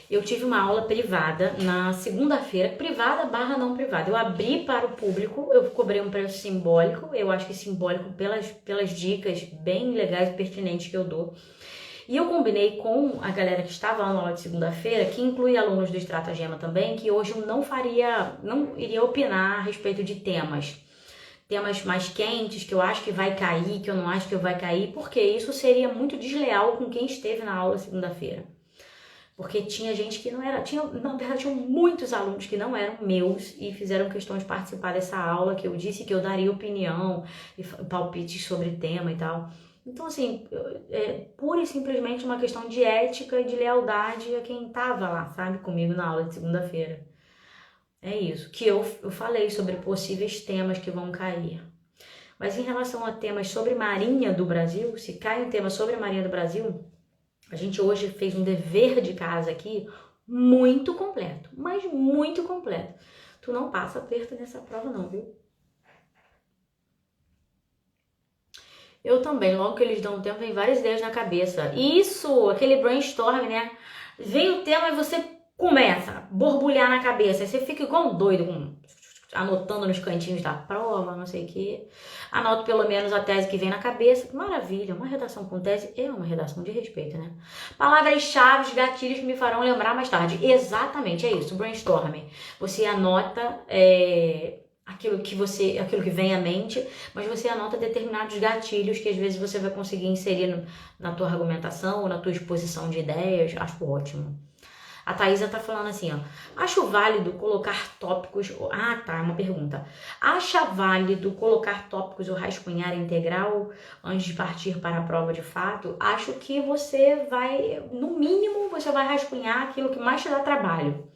eu tive uma aula privada na segunda-feira, privada / não privada. Eu abri para o público, eu cobrei um preço simbólico, eu acho que simbólico pelas dicas bem legais e pertinentes que eu dou. E eu combinei com a galera que estava lá na aula de segunda-feira, que inclui alunos do Estratagema também, que hoje eu não iria opinar a respeito de temas mais quentes, que eu acho que vai cair, que eu não acho que vai cair, porque isso seria muito desleal com quem esteve na aula segunda-feira. Porque tinha gente que não era, na verdade tinham muitos alunos que não eram meus e fizeram questão de participar dessa aula, que eu disse que eu daria opinião e palpites sobre tema e tal. Então, assim, é pura e simplesmente uma questão de ética e de lealdade a quem estava lá, sabe, comigo na aula de segunda-feira. É isso, que eu falei sobre possíveis temas que vão cair. Mas em relação a temas sobre Marinha do Brasil, se cai um tema sobre a Marinha do Brasil, a gente hoje fez um dever de casa aqui muito completo, mas muito completo. Tu não passa aperto nessa prova não, viu? Eu também, logo que eles dão tempo, vem várias ideias na cabeça. Isso, aquele brainstorm, né? Vem o tema e você começa a borbulhar na cabeça. Aí você fica igual um doido, anotando nos cantinhos da prova, não sei o quê. Anoto pelo menos a tese que vem na cabeça. Maravilha, uma redação com tese é uma redação de respeito, né? Palavras-chave, gatilhos que me farão lembrar mais tarde. Exatamente, é isso, brainstorming. Você anota aquilo que vem à mente, mas você anota determinados gatilhos que às vezes você vai conseguir inserir na tua argumentação ou na tua exposição de ideias. Acho ótimo. A Thaisa tá falando assim, ó. Acho válido colocar tópicos... Ah, tá, uma pergunta. Acha válido colocar tópicos ou rascunhar integral antes de partir para a prova de fato? Acho que você vai... No mínimo, você vai rascunhar aquilo que mais te dá trabalho.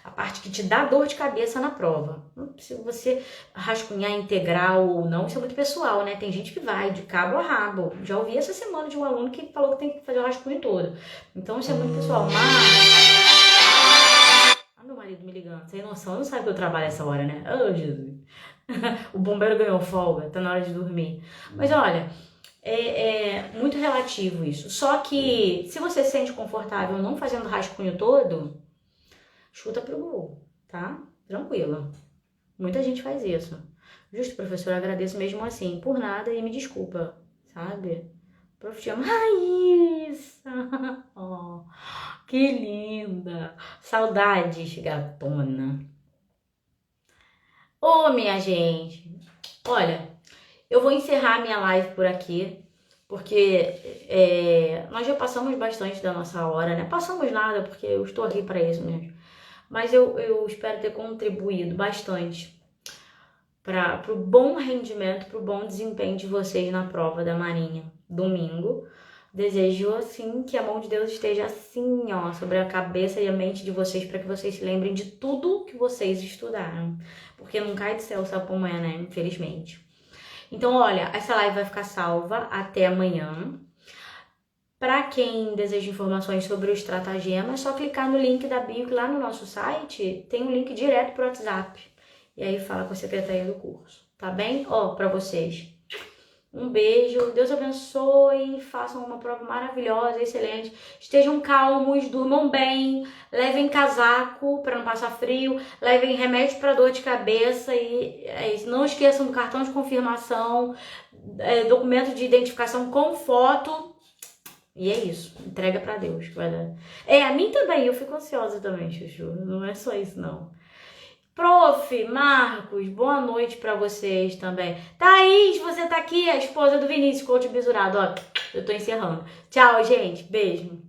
A parte que te dá dor de cabeça na prova. Se você rascunhar integral ou não, isso é muito pessoal, né? Tem gente que vai de cabo a rabo. Já ouvi essa semana de um aluno que falou que tem que fazer o rascunho todo. Então, isso é muito pessoal. Mas... meu marido me ligando, sem noção, não sabe que eu trabalho essa hora, né? Oh, Jesus. O bombeiro ganhou folga, tá na hora de dormir. Mas olha, é muito relativo isso. Só que se você se sente confortável não fazendo rascunho todo, chuta pro gol, tá? Tranquilo. Muita gente faz isso. Justo, professor, agradeço mesmo assim, por nada e me desculpa, sabe? Prof, te amo. Raíssa! Oh, que linda! Saudades, gatona. Ô, minha gente! Olha, eu vou encerrar minha live por aqui, porque nós já passamos bastante da nossa hora, né? Passamos nada, porque eu estou aqui para isso mesmo. Mas eu espero ter contribuído bastante para o bom rendimento, para o bom desempenho de vocês na prova da Marinha domingo. Desejo assim que a mão de Deus esteja assim, ó, sobre a cabeça e a mente de vocês, para que vocês se lembrem de tudo que vocês estudaram, porque não cai do céu sapo amanhã, né? Infelizmente. Então, olha, essa live vai ficar salva até amanhã. Para quem deseja informações sobre o Estratagema, é só clicar no link da bio, que lá no nosso site tem um link direto pro WhatsApp. E aí fala com a secretaria do curso, tá bem? Ó, para vocês. Um beijo, Deus abençoe, façam uma prova maravilhosa, excelente. Estejam calmos, durmam bem, levem casaco para não passar frio, levem remédio para dor de cabeça e não esqueçam do cartão de confirmação, documento de identificação com foto. E é isso, entrega para Deus, vai dar. A mim também, eu fico ansiosa também, Chuchu, não é só isso não. Prof, Marcos, boa noite pra vocês também. Thaís, você tá aqui, a esposa do Vinícius, coach bisurado, ó. Eu tô encerrando. Tchau, gente. Beijo.